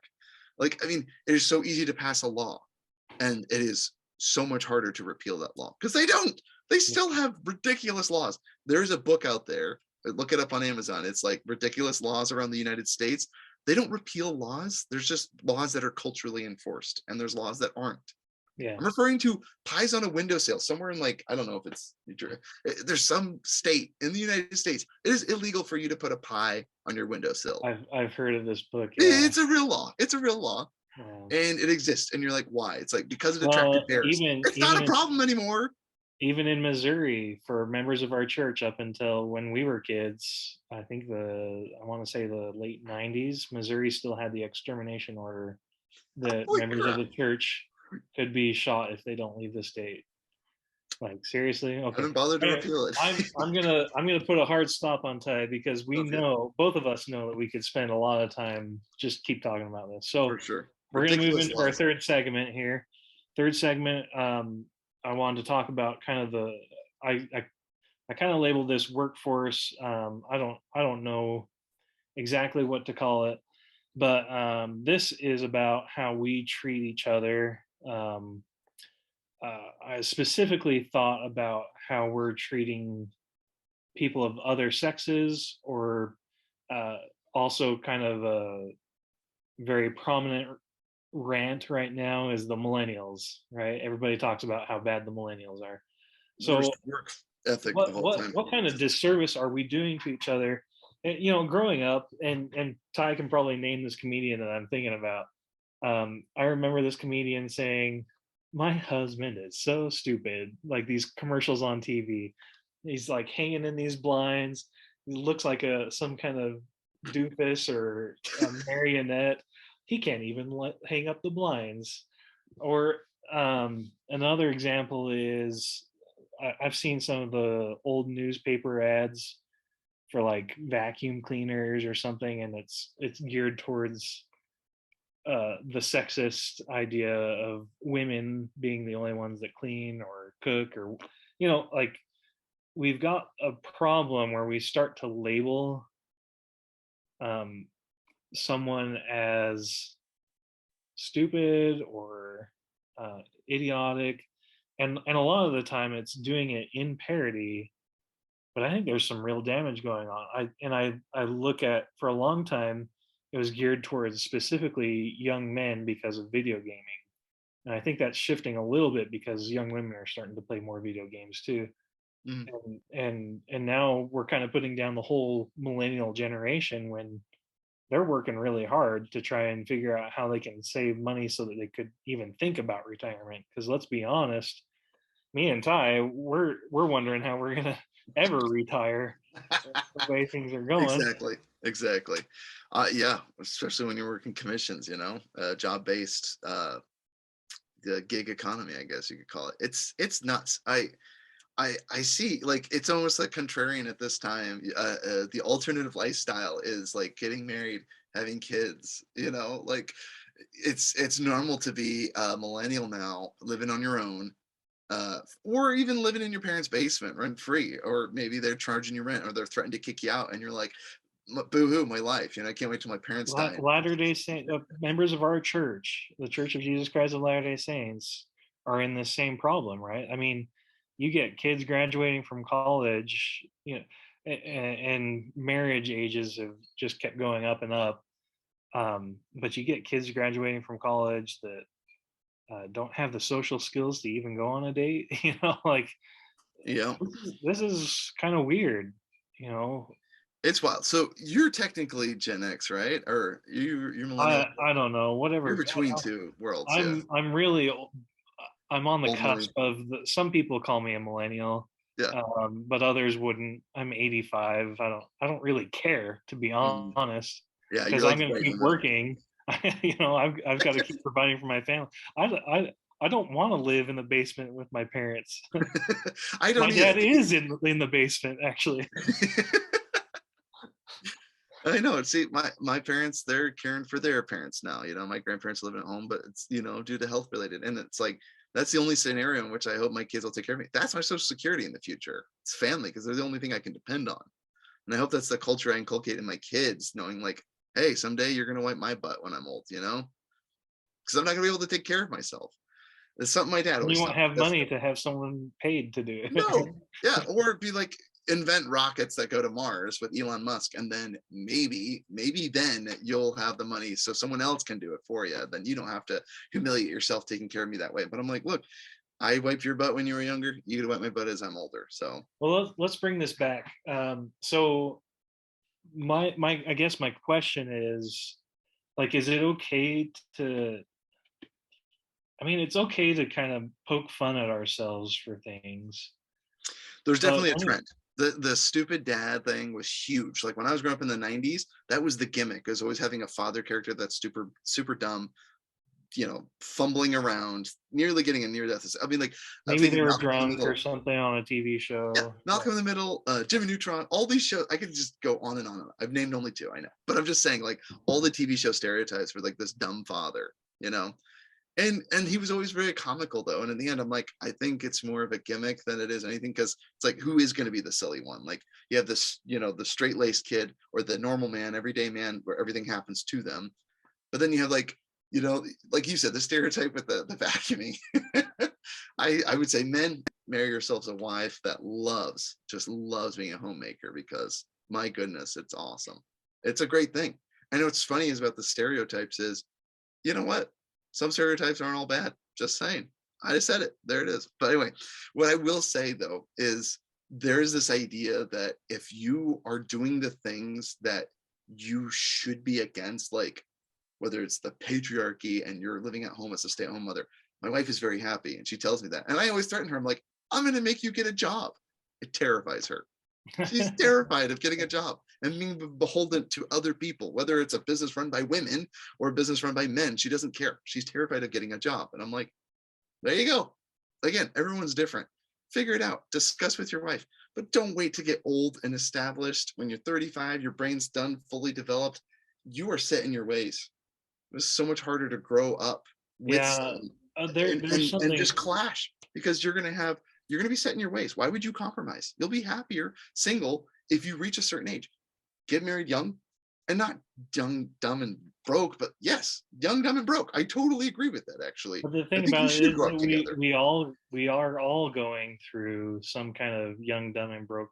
like, I mean, it is so easy to pass a law and it is so much harder to repeal that law because they still have ridiculous laws. There's a book out there, look it up on Amazon. It's like ridiculous laws around the United States. They don't repeal laws. There's just laws that are culturally enforced and there's laws that aren't. Yeah. I'm referring to pies on a windowsill somewhere in, like, I don't know if it's New Jersey. There's some state in the United States. It is illegal for you to put a pie on your windowsill. I've heard of this book. Yeah. It's a real law. It's a real law. Yeah. And it exists. And you're like, why? It's like, because it attracted Well, bears. It's not a problem anymore. even in Missouri, for members of our church, up until when we were kids, I think I want to say the late '90s, Missouri still had the extermination order that Holy members of crap. the church could be shot if they don't leave the state. Like, seriously? I Okay. haven't bothered to Anyway, repeal it. I'm gonna put a hard stop on Ty because we Okay, know, both of us know, that we could spend a lot of time just keep talking about this. So for sure. we're gonna move Ridiculous into our laws. third segment here. Third segment, I wanted to talk about kind of I kind of labeled this workforce. I don't know exactly what to call it, but this is about how we treat each other. I specifically thought about how we're treating people of other sexes, or uh, also kind of a very prominent rant right now is the millennials. Right? Everybody talks about how bad the millennials are. So Worst work ethic what of all what time. what kind of disservice are we doing to each other? And, growing up, and Ty can probably name this comedian that I'm thinking about. I remember this comedian saying, "My husband is so stupid." Like these commercials on TV, he's like hanging in these blinds. He looks like some kind of doofus or a marionette. He can't even hang up the blinds. Or another example is, I've seen some of the old newspaper ads for like vacuum cleaners or something, and it's geared towards the sexist idea of women being the only ones that clean or cook, or like we've got a problem where we start to label um, someone as stupid or idiotic, and a lot of the time it's doing it in parody. But I think there's some real damage going on. I look at, for a long time it was geared towards specifically young men because of video gaming, and I think that's shifting a little bit because young women are starting to play more video games too. Mhm. And now we're kind of putting down the whole millennial generation when they're working really hard to try and figure out how they can save money so that they could even think about retirement. Because let's be honest, me and Ty, we're wondering how we're gonna ever retire the way things are going. Exactly, exactly. Yeah, especially when you're working commissions, you know, job based, the gig economy, I guess you could call it. It's nuts. I see, like, it's almost like contrarian at this time. The alternative lifestyle is like getting married, having kids. You know, like it's normal to be a millennial now, living on your own, or even living in your parents' basement rent free, or maybe they're charging you rent, or they're threatening to kick you out, and you're like, boo hoo, my life. You know, I can't wait till my parents die. Latter Day Saint members of our church, the Church of Jesus Christ of Latter Day Saints, are in the same problem, right? I mean, you get kids graduating from college, you know, and marriage ages have just kept going up and up. But you get kids graduating from college that don't have the social skills to even go on a date. You know, like Yeah, this is kind of weird. You know, it's wild. So you're technically Gen X, right? Or you're millennial? I don't know, You're whatever. between two worlds, yeah. I'm really I'm on the Old cusp millennial. of some people call me a millennial, Yeah. but others wouldn't. I'm 85. I don't really care, to be Mhm. honest, Yeah, because you're I'm like going to right in keep the middle. working. You know, I've got to keep providing for my family. I don't want to live in the basement with my parents. I My don't either. dad is in the basement, actually. I know. See, my parents, they're caring for their parents now. You know, my grandparents live at home, but it's, you know, due to health related, and it's like that's the only scenario in which I hope my kids will take care of me. That's my social security in the future. It's family because they're the only thing I can depend on, and I hope that's the culture I inculcate in my kids, knowing like, hey, someday you're gonna wipe my butt when I'm old. You know, because I'm not gonna be able to take care of myself. It's something my dad You always won't taught me. have money to have someone paid to do it. No. Yeah, or be like invent rockets that go to Mars with Elon Musk, and then maybe then you'll have the money so someone else can do it for you. Then you don't have to humiliate yourself taking care of me that way. But I'm like, look, I wiped your butt when you were younger. You could wipe my butt as I'm older. So Well, let's bring this back. So my I guess my question is, like, is it okay to, I mean, it's okay to kind of poke fun at ourselves for things, there's but definitely a when it, trend. The stupid dad thing was huge. Like when I was growing up in the 90s, that was the gimmick, is always having a father character that's super dumb, you know, fumbling around, nearly getting a near death. I mean, like I'm maybe they thinking were Malcolm in the drunk or Middle. something on a TV Yeah, show. Yeah. Malcolm in the Middle, Jimmy Neutron, all these shows. I could just go on and on and on. I've named only two, I know, but I'm just saying, like all the TV show stereotypes were like this dumb father, you know. And he was always very comical though. And in the end, I'm like, I think it's more of a gimmick than it is anything, because it's like, who is going to be the silly one? Like you have this, you know, the straight laced kid or the normal man, everyday man, where everything happens to them. But then you have like, you know, like you said, the stereotype with the vacuuming. I would say, men, marry yourselves a wife that just loves being a homemaker, because my goodness, it's awesome. It's a great thing. And what's funny is about the stereotypes is, you know what? Some stereotypes aren't all bad. Just saying. I just said it. There it is. But anyway, what I will say though is there's this idea that if you are doing the things that you should be against, like whether it's the patriarchy and you're living at home as a stay-at-home mother. My wife is very happy and she tells me that. And I always threaten her. I'm like, I'm going to make you get a job. It terrifies her. She's terrified of getting a job and being beholden to other people, whether it's a business run by women or a business run by men. She doesn't care. She's terrified of getting a job. And I'm like, there you go. Again, everyone's different. Figure it out. Discuss with your wife. But don't wait to get old and established. When you're 35, your brain's done, fully developed. You are set in your ways. It was so much harder to grow up with Yeah, someone there's and something. just clash, because you're going to have you're going to be set in your ways. Why would you compromise? You'll be happier single if you reach a certain age. Get married young, and not young, dumb, and broke, but yes, young, dumb, and broke. I totally agree with that, actually. But the I thing think you about it should is grow that up together. we are all going through some kind of young, dumb, and broke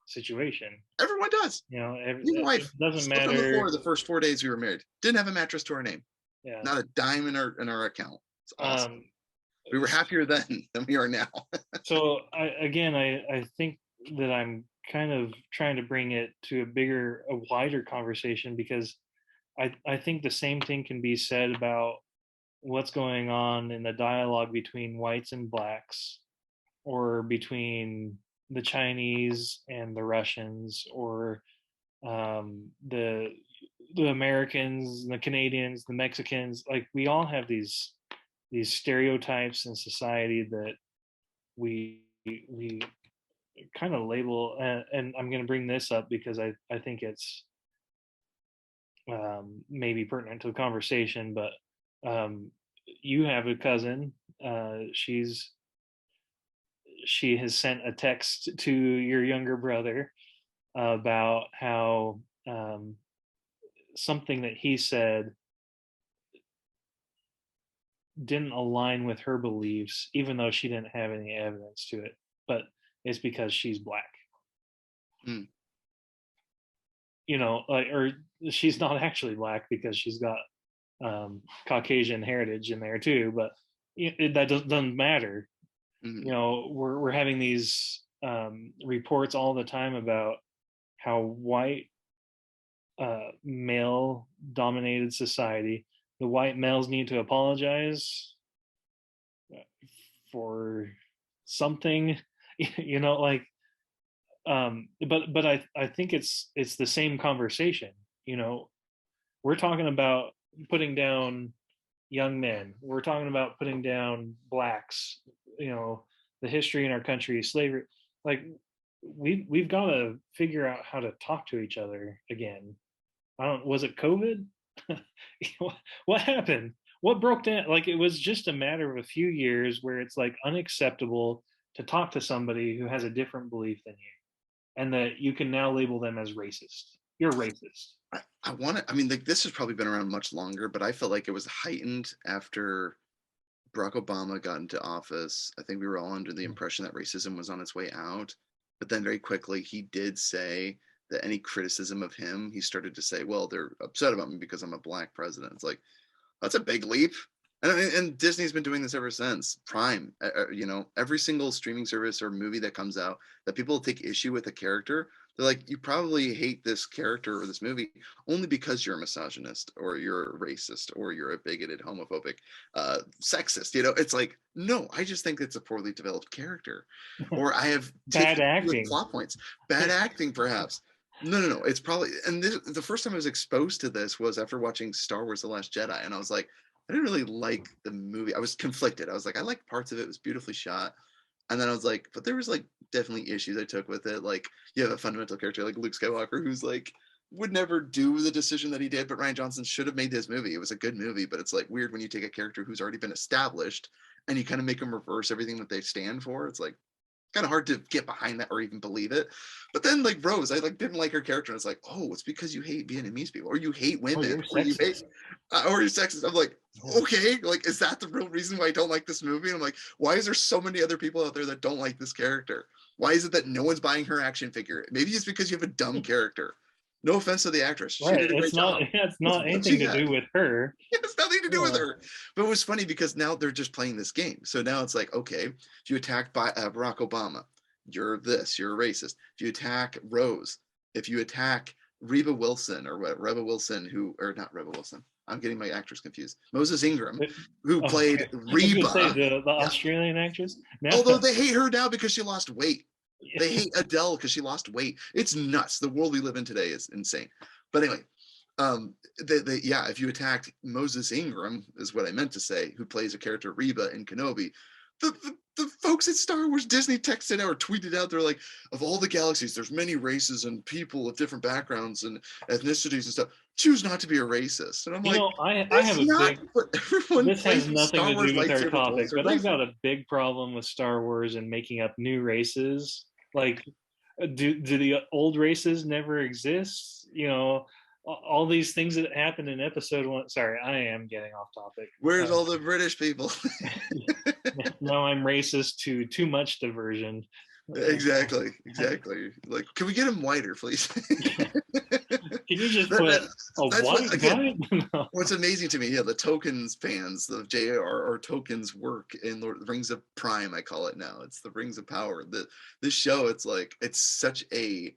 situation. Everyone does. You know, Me and my it wife doesn't slept on the matter. floor the first 4 days we were married. Didn't have a mattress to our name. Yeah. Not a dime in our account. It's awesome. Um, We were happier then than we are now. so I think that I'm kind of trying to bring it to a wider conversation, because I think the same thing can be said about what's going on in the dialogue between whites and blacks, or between the Chinese and the Russians, or the Americans, the Canadians, the Mexicans. Like, we all have these stereotypes in society that we kind of label, and I'm going to bring this up because I think it's maybe pertinent to the conversation. But you have a cousin. She has sent a text to your younger brother about how something that he said didn't align with her beliefs, even though she didn't have any evidence to it. But it's because she's black. Mm. You know, like, or she's not actually black because she's got Caucasian heritage in there too. But that doesn't matter. You Mhm. know, we're having these reports all the time about how white male dominated society, the white males need to apologize for something. You know, like, but I think it's the same conversation. You know, we're talking about putting down young men, we're talking about putting down blacks, you know, the history in our country, slavery. Like, we've got to figure out how to talk to each other again. I don't, was it COVID? What happened? What broke down? Like, it was just a matter of a few years where it's like unacceptable to talk to somebody who has a different belief than you, and that you can now label them as racist. You're racist. I want to, I mean, like, this has probably been around much longer, but I felt like it was heightened after Barack Obama got into office. I think we were all under the impression that racism was on its way out. But then very quickly, he did say that any criticism of him, he started to say, well, they're upset about me because I'm a black president. It's like, that's a big leap. And Disney's been doing this ever since. Prime, every single streaming service or movie that comes out that people take issue with a character, they're like, you probably hate this character or this movie only because you're a misogynist or you're a racist or you're a bigoted, homophobic, sexist. It's like, no, I just think it's a poorly developed character, or I have Bad taken with acting. plot points, bad acting, perhaps. No. It's probably, and the first time I was exposed to this was after watching Star Wars: The Last Jedi, and I was like, I didn't really like the movie. I was conflicted. I was like, I liked parts of it. It was beautifully shot. And then I was like, but there was like definitely issues I took with it. Like, you have a fundamental character like Luke Skywalker who's like would never do the decision that he did, but Ryan Johnson should have made this movie. It was a good movie, but it's like weird when you take a character who's already been established and you kind of make them reverse everything that they stand for. It's like kind of hard to get behind that or even believe it. But then like Rose, I like didn't like her character, and it's like, oh, it's because you hate Vietnamese people, or you hate Oh, women, you're or you hate, sexist. or you're sexist. I'm like, okay, like is that the real reason why I don't like this movie? And I'm like, why is there so many other people out there that don't like this character? Why is it that no one's buying her action figure? Maybe it's because you have a dumb character. No offense to the actress, she Right. did a great job It's with not what anything she to had. do with her. It has nothing to do with Yeah. her. But it was funny because now they're just playing this game. So now it's like, okay, if you attack Barack Obama, you're this, you're a racist. If you attack Rose, if you attack Reba Wilson or what, Reba Wilson, who, or not Reba Wilson, I'm getting my actors confused. Moses Ingram, But, who oh, played okay. I was gonna say Reba. the Yeah. Australian actress. Now, Although they hate her now because she lost weight. They yeah. hate Adele because she lost weight. It's nuts. The world we live in today is insane. But anyway, yeah, if you attacked Moses Ingram, is what I meant to say, who plays a character Reba in Kenobi, the folks at Star Wars, Disney texted out or tweeted out, they're like, of all the galaxies, there's many races and people of different backgrounds and ethnicities and stuff. Choose not to be a racist. And I'm You like, know, I that's have a not big, what everyone this has plays nothing Star to Wars do with our lightsaber topic, toys are but I've racist. got a big problem with Star Wars and making up new races. Like, do the old races never exist? You know, all these things that happened in episode one. Sorry, I am getting off topic. Where's all the British people? Now I'm racist to too much diversion. Exactly, exactly. Like, can we get him whiter, please? Can you just that, put that, a that's what white again. guy? No. What's amazing to me, yeah, the Tokens fans of JR Tokens work in the Rings of Prime, I call it now. It's the Rings of Power. This show, it's like it's such a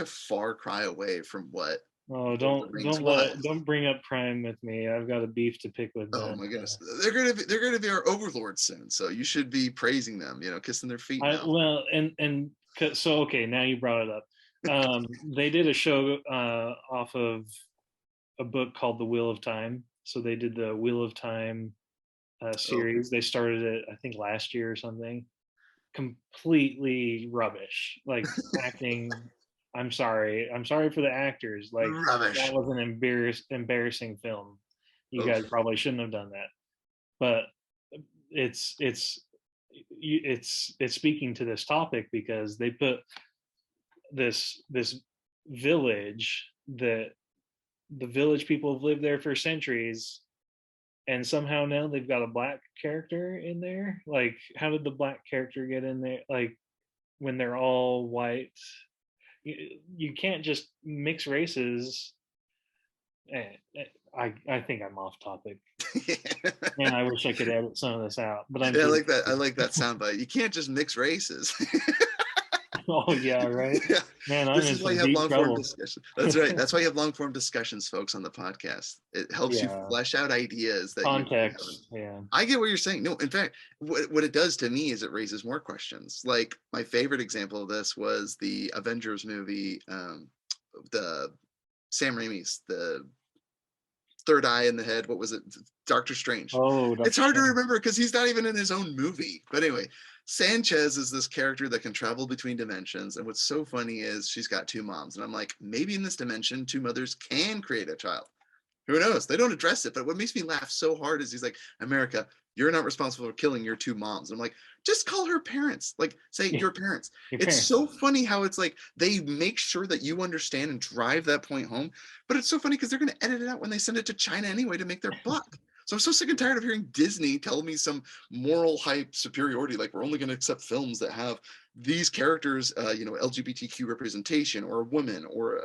far cry away from what Oh, Lord of the Rings was. don't bring up Prime with me. I've got a beef to pick with Oh them. my goodness, they're gonna be our overlords soon. So you should be praising them, kissing their feet I now. well, so okay, now you brought it up. They did a show off of a book called The Wheel of Time. So they did the Wheel of Time Oh, series. They started it, I think, last year or something. Completely rubbish. Like acting. I'm sorry for the actors. Like that rubbish. was an embarrassing film. You Oh, guys probably shouldn't have done that. But it's it's speaking to this topic because they put this village that the village people have lived there for centuries, and somehow now they've got a black character in there. Like, how did the black character get in there? Like, when they're all white, you can't just mix races. I think I'm off topic. Man, I wish I could edit some of this out, but I'm yeah, I too like that. I like that soundbite. You can't just mix races. Oh yeah, right. Yeah, Man, I'm this in is why you some have deep long form trouble. discussion. That's right. That's why you have long form discussions, folks, on the podcast. It helps you Yeah, flesh out ideas that you haven't. context. Yeah. I get what you're saying. No, in fact, what it does to me is it raises more questions. Like my favorite example of this was the Avengers movie, the Sam Raimi's, the third eye in the head. What was it? Doctor Strange. Oh, It's Doctor hard to Strange. remember because he's not even in his own movie. But anyway, Sanchez is this character that can travel between dimensions. And what's so funny is she's got two moms. And I'm like, maybe in this dimension, two mothers can create a child. Who knows? They don't address it. But what makes me laugh so hard is he's like, America, you're not responsible for killing your two moms. I'm like, just call her parents. Like, say Yeah, your parents. your It's parents. so funny how it's like they make sure that you understand and drive that point home. But it's so funny because they're going to edit it out when they send it to China anyway to make their buck. So I'm so sick and tired of hearing Disney tell me some moral hype superiority, like we're only going to accept films that have these characters, LGBTQ representation, or a woman, or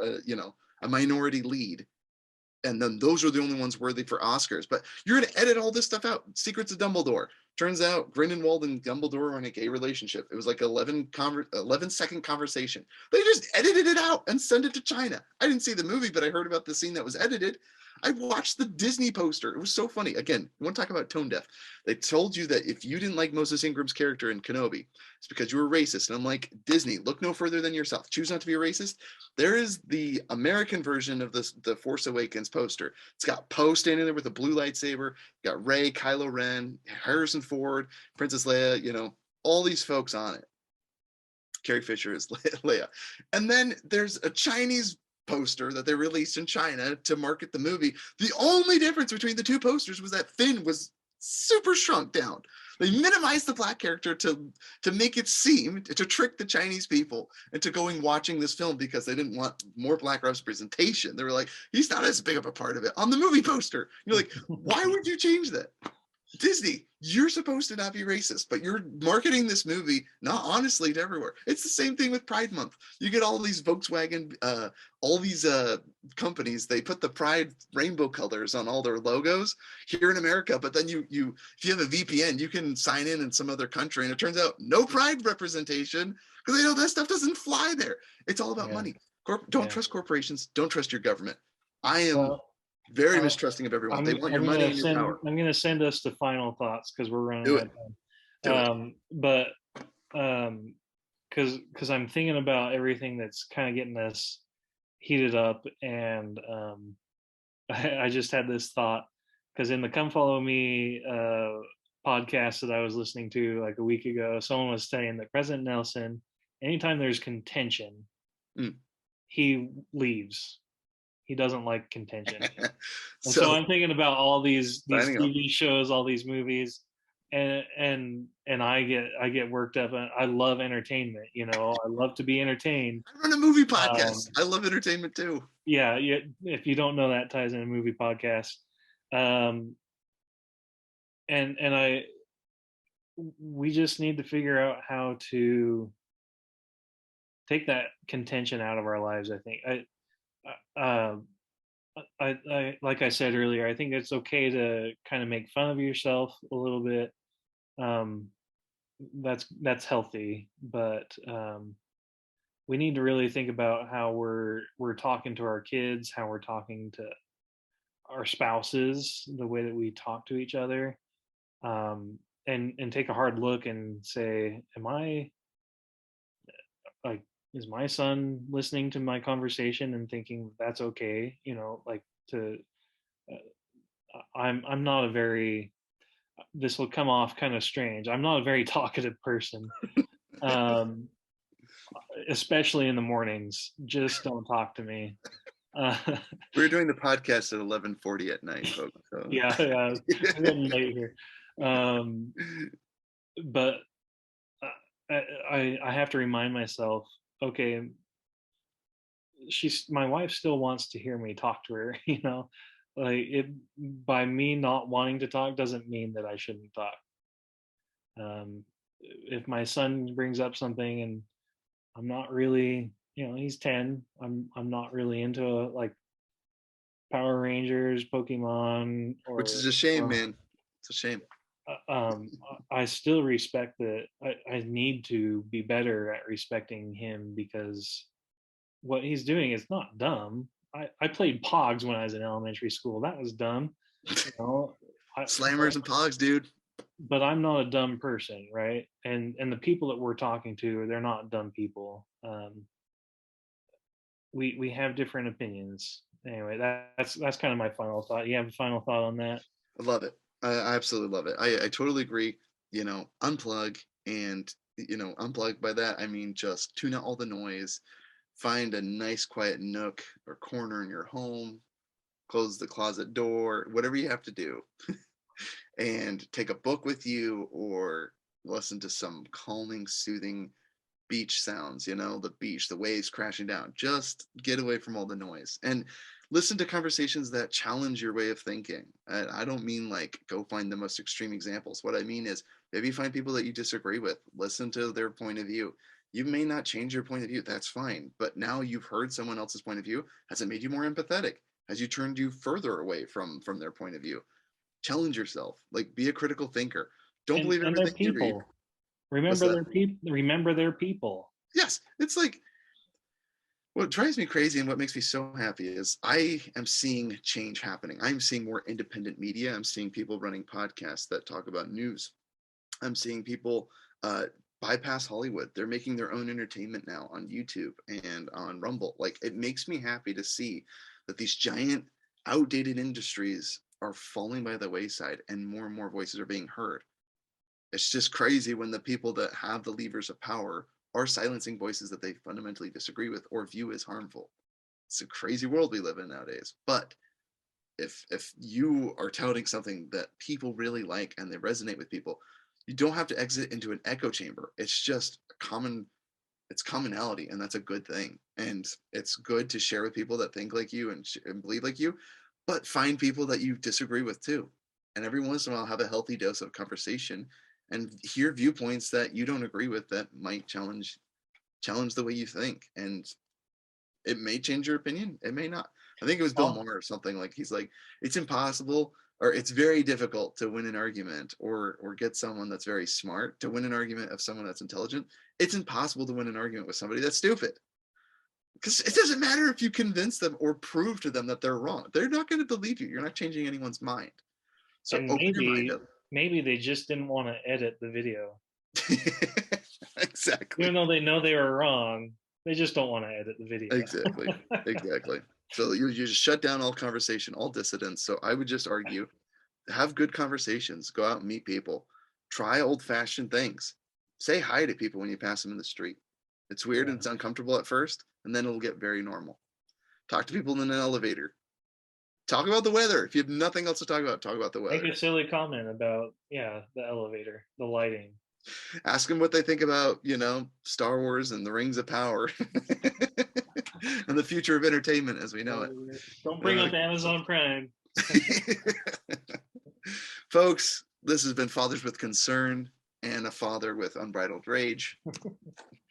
a minority lead, and then those are the only ones worthy for Oscars. But you're going to edit all this stuff out. Secrets of Dumbledore. Turns out Grindelwald and Dumbledore are in a gay relationship. It was like 11-second conversation. They just edited it out and sent it to China. I didn't see the movie, but I heard about the scene that was edited. I watched the Disney poster. It was so funny. Again, you want to talk about tone deaf. They told you that if you didn't like Moses Ingram's character in Kenobi, it's because you were racist. And I'm like, Disney, look no further than yourself. Choose not to be a racist. There is the American version of the Force Awakens poster. It's got Poe standing there with a blue lightsaber. Got Rey, Kylo Ren, Harrison Ford, Princess Leia. All these folks on it. Carrie Fisher is Leia, and then there's a Chinese poster that they released in China to market the movie. The only difference between the two posters was that Finn was super shrunk down. They minimized the black character to make it seem to trick the Chinese people into going watching this film because they didn't want more black representation. They were like, he's not as big of a part of it on the movie poster. You're like, why would you change that? Disney, you're supposed to not be racist, but you're marketing this movie not honestly to everywhere. It's the same thing with Pride Month. You get all these Volkswagen, all these companies. They put the Pride rainbow colors on all their logos here in America, but then you if you have a VPN, you can sign in some other country, and it turns out no Pride representation because they know that stuff doesn't fly there. It's all about Yeah, money. Don't yeah. trust corporations. Don't trust your government. I am Well, very I, mistrusting of everyone. They want your money and your power. I'm gonna send us to final thoughts because we're running Do out it. of time. Do it. But because I'm thinking about everything that's kind of getting us heated up, and I just had this thought because in the Come Follow Me podcast that I was listening to like a week ago, someone was saying that President Nelson, anytime there's contention, Mm. he leaves. He doesn't like contention. And so So I'm thinking about all these signing off. TV shows, all these movies, and I get worked up. And I love entertainment. I love to be entertained. I run a movie Um, podcast. I love entertainment too. yeah, yeah. If you don't know, that ties in a movie podcast. Um, and we just need to figure out how to take that contention out of our lives. I think um, I like I said earlier, I think it's okay to kind of make fun of yourself a little bit. Um, that's healthy, but we need to really think about how we're talking to our kids, how we're talking to our spouses, the way that we talk to each other, and take a hard look and say, am I like, is my son listening to my conversation and thinking that's okay? Like to I'm not a very this will come off kind of strange. I'm not a very talkative person, um, especially in the mornings. Just don't talk to me. Uh, We're doing the podcast at 11:40 at night, folks. So yeah, yeah, we're getting late here. Um, but I have to remind myself, okay, my wife still wants to hear me talk to her. Like it by me not wanting to talk doesn't mean that I shouldn't talk. If my son brings up something and I'm not really, he's 10. I'm not really into like Power Rangers, Pokemon, which is or a shame, man. It's a shame. I still respect that. I need to be better at respecting him because what he's doing is not dumb. I played Pogs when I was in elementary school. That was dumb, you know. I, Slammers and pogs, dude. but I'm not a dumb person, right? And the people that we're talking to, they're not dumb people. We have different opinions. Anyway, that's kind of my final thought. You have a final thought on that? I love it. I absolutely love it. I totally agree. Unplug and unplug by that I mean just tune out all the noise, find a nice quiet nook or corner in your home, close the closet door, whatever you have to do, and take a book with you or listen to some calming, soothing beach sounds, the beach, the waves crashing down. Just get away from all the noise and listen to conversations that challenge your way of thinking. I don't mean like go find the most extreme examples. What I mean is maybe find people that you disagree with, listen to their point of view. You may not change your point of view, that's fine. But now you've heard someone else's point of view. Has it made you more empathetic? Has you turned you further away from their point of view? Challenge yourself, like be a critical thinker. Don't And believe and they're everything you read. people. What's Remember that? their people. Remember their people. Yes, it's like what drives me crazy and what makes me so happy is I am seeing change happening. I'm seeing more independent media. I'm seeing people running podcasts that talk about news. I'm seeing people uh, bypass Hollywood. They're making their own entertainment now on YouTube and on Rumble. Like it makes me happy to see that these giant, outdated industries are falling by the wayside and more voices are being heard. It's just crazy when the people that have the levers of power are silencing voices that they fundamentally disagree with or view as harmful. It's a crazy world we live in nowadays. But if you are touting something that people really like and they resonate with people, you don't have to exit into an echo chamber. It's just it's commonality, and that's a good thing. And it's good to share with people that think like you and believe like you, but find people that you disagree with too. And every once in a while, have a healthy dose of conversation and hear viewpoints that you don't agree with that might challenge the way you think. And it may change your opinion. It may not. I think it was Bill Oh, Maher or something like he's like, it's impossible or it's very difficult to win an argument or get someone that's very smart to win an argument of someone that's intelligent. It's impossible to win an argument with somebody that's stupid. Because it doesn't matter if you convince them or prove to them that they're wrong. They're not going to believe you. You're not changing anyone's mind. So and open your mind maybe they just didn't want to edit the video, up. even Exactly. though they know they were wrong. They just don't want to edit the video. Exactly. Exactly. So you just shut down all conversation, all dissidence. So I would just argue, have good conversations, go out and meet people. Try old-fashioned things. Say hi to people when you pass them in the street. It's weird and Yeah. it's uncomfortable at first, and then it'll get very normal. Talk to people in an elevator. Talk about the weather. If you have nothing else to talk about the Make weather. a silly comment about, yeah, the elevator, the lighting. Ask them what they think about, Star Wars and the Rings of Power and the future of entertainment as we know it. Don't bring Uh, up Amazon Prime. Folks, this has been Fathers with Concern and a Father with Unbridled Rage.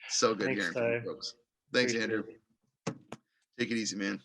So good Next hearing from you time. folks. Thanks, Appreciate Andrew. it. Take it easy, man.